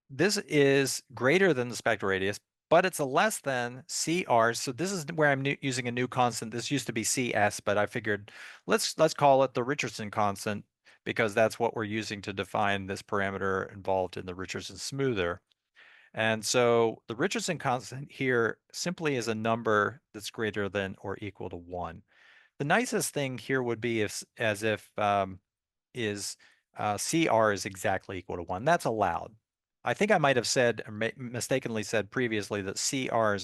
this is greater than the spectral radius, but it's a less than CR. So this is where I'm using a new constant. This used to be CS, but I figured let's call it the Richardson constant because that's what we're using to define this parameter involved in the Richardson smoother. And so the Richardson constant here simply is a number that's greater than or equal to 1. The nicest thing here would be if CR is exactly equal to 1. That's allowed. I think I might have said, or mistakenly said previously that CR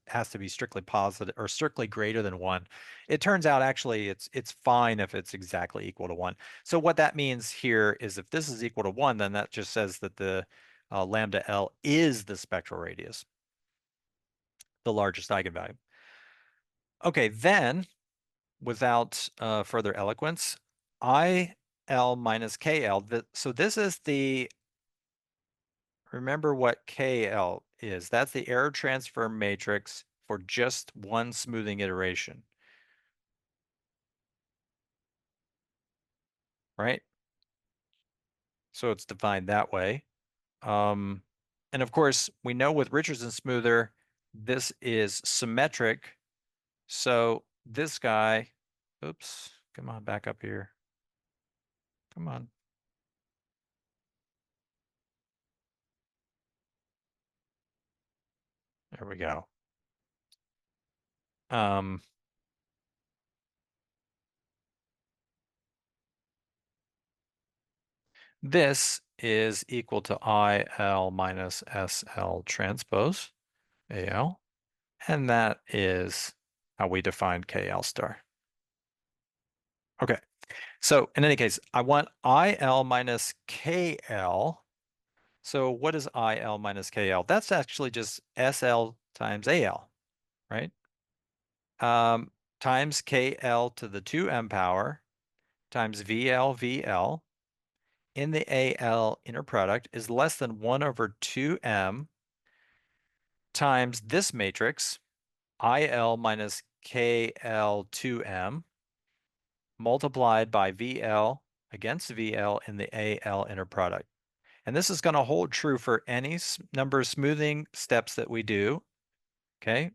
has to be strictly positive or strictly greater than 1. It turns out actually it's fine if it's exactly equal to 1. So what that means here is if this is equal to 1, then that just says that the lambda L is the spectral radius, the largest eigenvalue. Okay, then without further eloquence, IL minus KL. So this is remember what KL is. That's the error transfer matrix for just one smoothing iteration, right? So it's defined that way. And of course, we know with Richardson smoother, this is symmetric. So this guy, oops, come on, back up here. Come on. There we go. Um, this is equal to IL minus SL transpose AL. And that is how we define KL star. Okay. So in any case, I want IL minus KL. So what is IL minus KL? That's actually just SL times AL, right? Times KL to the 2m power times VL in the AL inner product is less than 1 over 2m times this matrix, IL minus KL2m, multiplied by VL against VL in the AL inner product. And this is going to hold true for any number of smoothing steps that we do. Okay.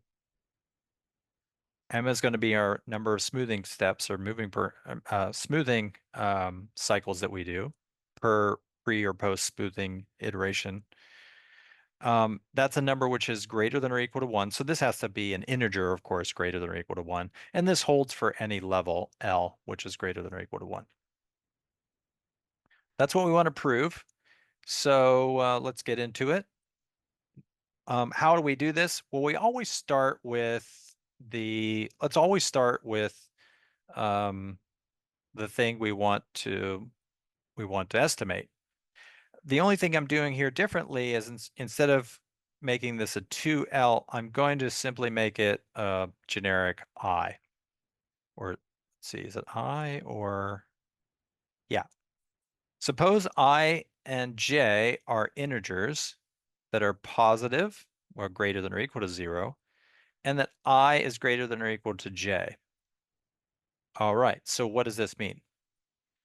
M is going to be our number of smoothing steps or smoothing cycles that we do per pre or post smoothing iteration. That's a number which is greater than or equal to 1. So this has to be an integer, of course, greater than or equal to 1. And this holds for any level L, which is greater than or equal to 1. That's what we want to prove. So let's get into it. How do we do this? Well, we always start with let's always start with um, the thing we want to estimate. The only thing I'm doing here differently is instead of making this a 2L, I'm going to simply make it a generic I. Or let's see, is it I or yeah. Suppose I and J are integers that are positive or greater than or equal to 0, and that I is greater than or equal to J. All right, so what does this mean?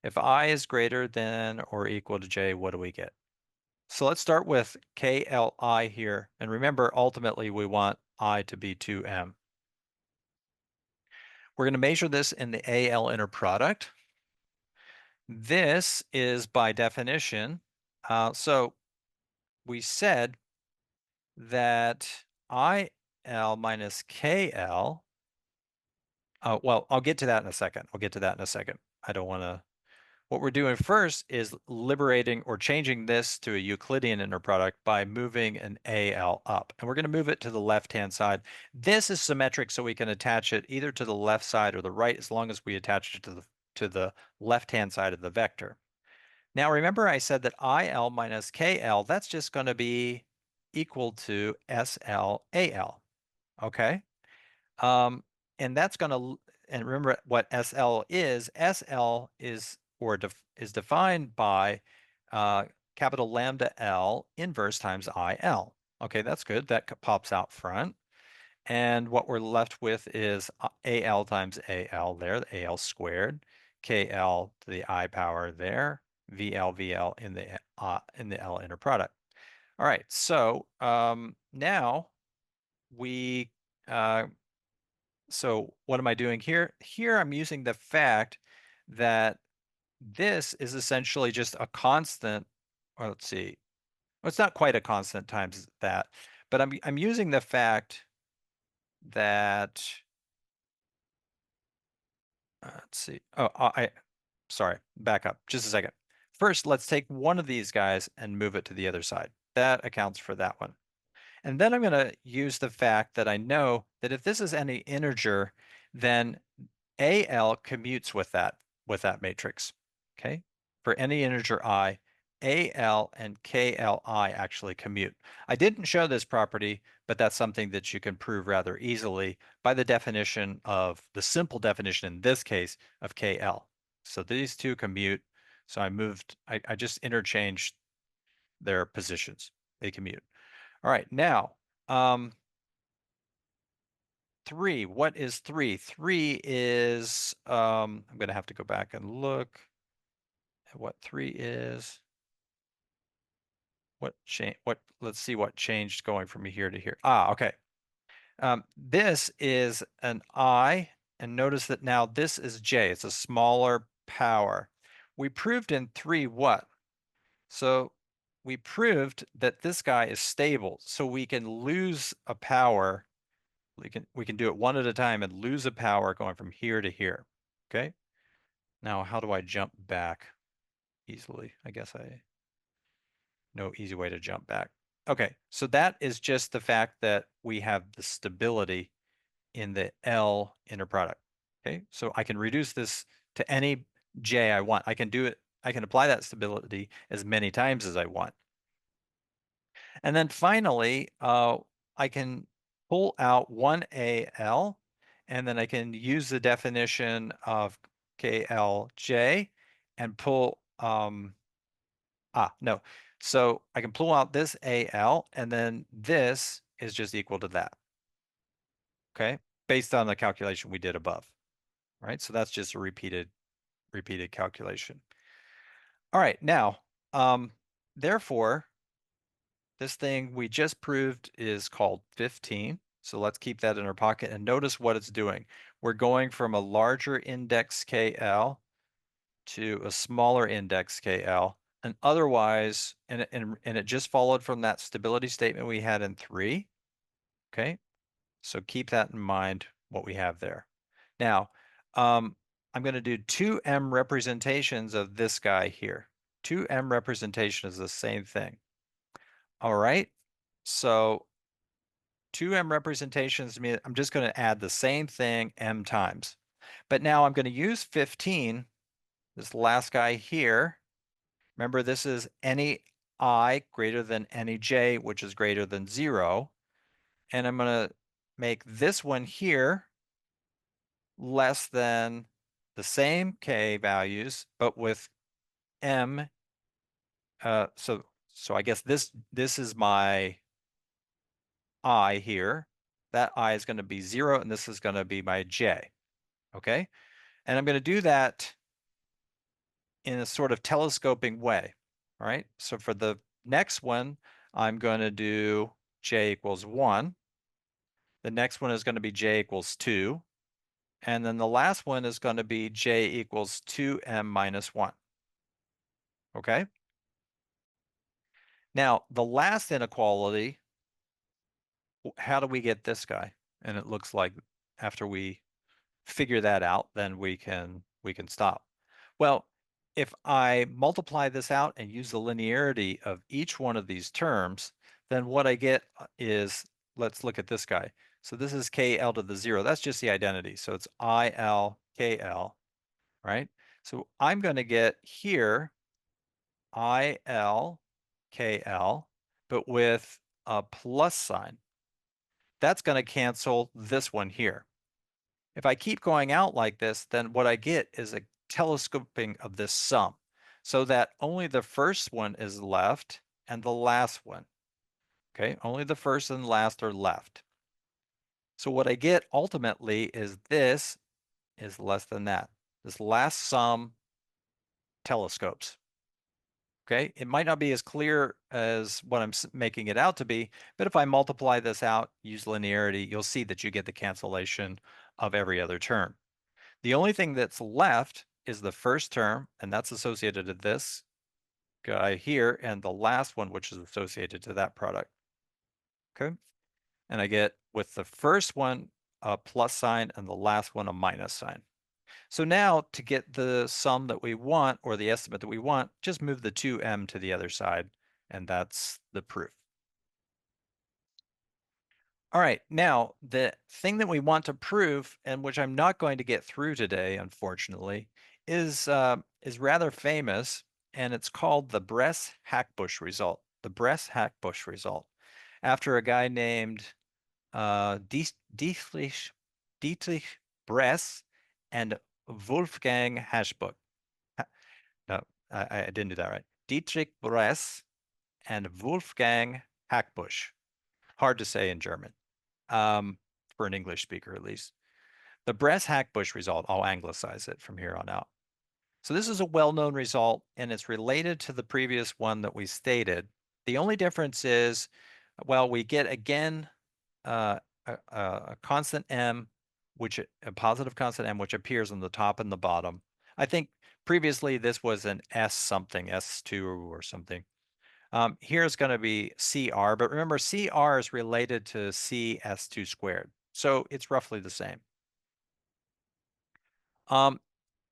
If I is greater than or equal to J, what do we get? So let's start with KLI here. And remember, ultimately, we want I to be 2M. We're going to measure this in the AL inner product. This is by definition. So we said that IL minus KL. Well, I'll get to that in a second. I don't want to. What we're doing first is liberating or changing this to a Euclidean inner product by moving an AL up. And we're going to move it to the left-hand side. This is symmetric, so we can attach it either to the left side or the right, as long as we attach it to the left-hand side of the vector. Now, remember I said that IL minus KL, that's just going to be equal to SL AL, okay? And that's going to, and remember what SL is. SL is defined by capital lambda L inverse times IL. Okay, that's good. That pops out front. And what we're left with is AL times AL there, the AL squared, KL to the I power there, VL in the L inner product. All right, so now we so what am I doing here? Here I'm using the fact that this is essentially just a constant, or let's see, well, it's not quite a constant times that, but I'm using the fact that let's see. Oh, sorry, back up just a second. First, let's take one of these guys and move it to the other side. That accounts for that one. And then I'm going to use the fact that I know that if this is any integer, then AL commutes with that matrix. Okay? For any integer I, AL and KLI actually commute. I didn't show this property, but that's something that you can prove rather easily by the definition of the simple definition in this case of KL. So these two commute. So I just interchanged their positions. They commute. All right, now, 3, what is 3? 3 is, I'm going to have to go back and look at what 3 is. Let's see what changed going from here to here. Okay. This is an I, and notice that now this is J. It's a smaller power. We proved in 3 what? So we proved that this guy is stable, so we can lose a power. We can do it one at a time and lose a power going from here to here. Okay. Now, how do I jump back easily? I guess no easy way to jump back. Okay, so that is just the fact that we have the stability in the L inner product. Okay, so I can reduce this to any J I want. I can do it. I can apply that stability as many times as I want. And then finally, I can pull out one AL, and then I can use the definition of KLJ and pull, no. So I can pull out this AL, and then this is just equal to that. Okay, based on the calculation we did above, right? So that's just a repeated calculation. All right, now, therefore, this thing we just proved is called 15. So let's keep that in our pocket and notice what it's doing. We're going from a larger index KL to a smaller index KL. And otherwise, and it just followed from that stability statement we had in 3. Okay, so keep that in mind, what we have there. Now, I'm going to do 2M representations of this guy here. 2M representation is the same thing. All right, so 2M representations mean I'm just going to add the same thing M times. But now I'm going to use 15, this last guy here. Remember, this is any I greater than any J, which is greater than 0. And I'm going to make this one here less than the same K values, but with M. So I guess this is my I here. That I is going to be 0, and this is going to be my J. Okay? And I'm going to do that in a sort of telescoping way. All right? So for the next one, I'm going to do J equals 1. The next one is going to be J equals 2. And then the last one is going to be J equals 2M minus 1. Okay? Now, the last inequality, how do we get this guy? And it looks like after we figure that out, then we can stop. Well, if I multiply this out and use the linearity of each one of these terms, then what I get is, let's look at this guy. So this is KL to the 0. That's just the identity. So it's IL KL, right? So I'm going to get here IL KL, but with a plus sign. That's going to cancel this one here. If I keep going out like this, then what I get is a telescoping of this sum, so that only the first one is left and the last one. Okay, only the first and last are left. So what I get ultimately is this is less than that. This last sum telescopes. Okay, it might not be as clear as what I'm making it out to be, but if I multiply this out, use linearity, you'll see that you get the cancellation of every other term. The only thing that's left is the first term, and that's associated to this guy here, and the last one, which is associated to that product. Okay, and I get with the first one a plus sign and the last one a minus sign. So now to get the sum that we want, or the estimate that we want, just move the 2M to the other side, And that's the proof. All right, now the thing that we want to prove, and which I'm not going to get through today, unfortunately, is rather famous, and it's called the Bress-Hackbusch result. The Bress-Hackbusch result, after a guy named Dietrich Bress and Wolfgang Haschbuch. No, I didn't do that right. Dietrich Bress and Wolfgang Hackbusch. Hard to say in German, for an English speaker at least. The Bress-Hackbusch result, I'll anglicize it from here on out. So this is a well-known result, and it's related to the previous one that we stated. The only difference is, well, we get again a constant m, a positive constant m, which appears on the top and the bottom. I think previously this was an S something, S2 or something. Here's going to be CR, but remember CR is related to CS2 squared. So it's roughly the same.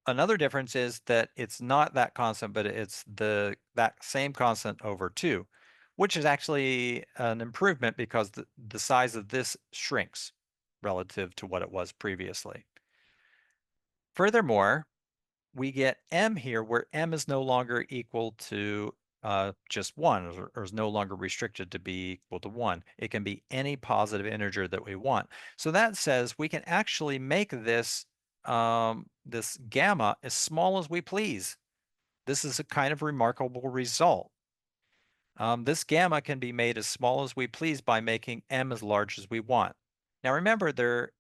Another difference is that it's not that constant, but it's that same constant over 2, which is actually an improvement because the size of this shrinks relative to what it was previously. Furthermore, we get m here where m is no longer equal to just 1, or is no longer restricted to be equal to 1. It can be any positive integer that we want. So that says we can actually make this this gamma as small as we please. This is a kind of remarkable result. This gamma can be made as small as we please by making m as large as we want. Now remember, there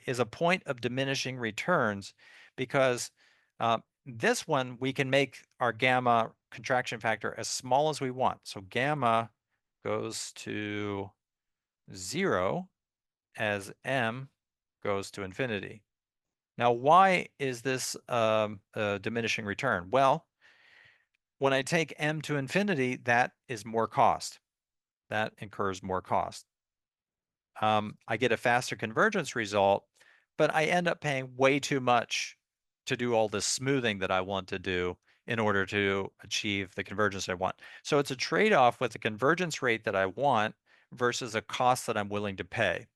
is a point of diminishing returns because this one, we can make our gamma contraction factor as small as we want. So gamma goes to 0 as m goes to infinity. Now, why is this a diminishing return? Well, when I take m to infinity, that is more cost. That incurs more cost. I get a faster convergence result, but I end up paying way too much to do all this smoothing that I want to do in order to achieve the convergence I want. So it's a trade-off with the convergence rate that I want versus a cost that I'm willing to pay.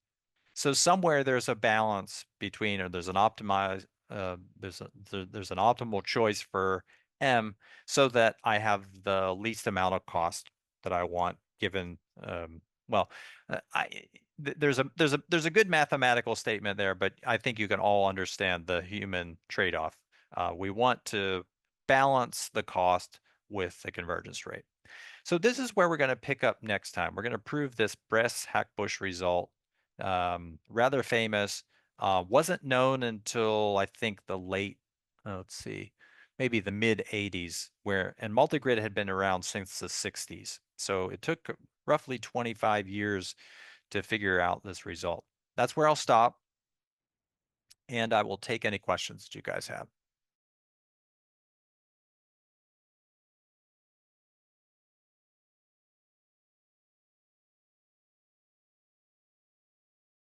So somewhere there's a balance between, or there's an optimized, there's an optimal choice for m, so that I have the least amount of cost that I want, given well, there's a good mathematical statement there, but I think you can all understand the human trade-off. We want to balance the cost with the convergence rate. So this is where we're going to pick up next time. We're going to prove this Bress-Hackbusch result. Rather famous. Wasn't known until I think the late, let's see, maybe the mid 80s, and multigrid had been around since the 60s. So it took roughly 25 years to figure out this result. That's where I'll stop, and I will take any questions that you guys have.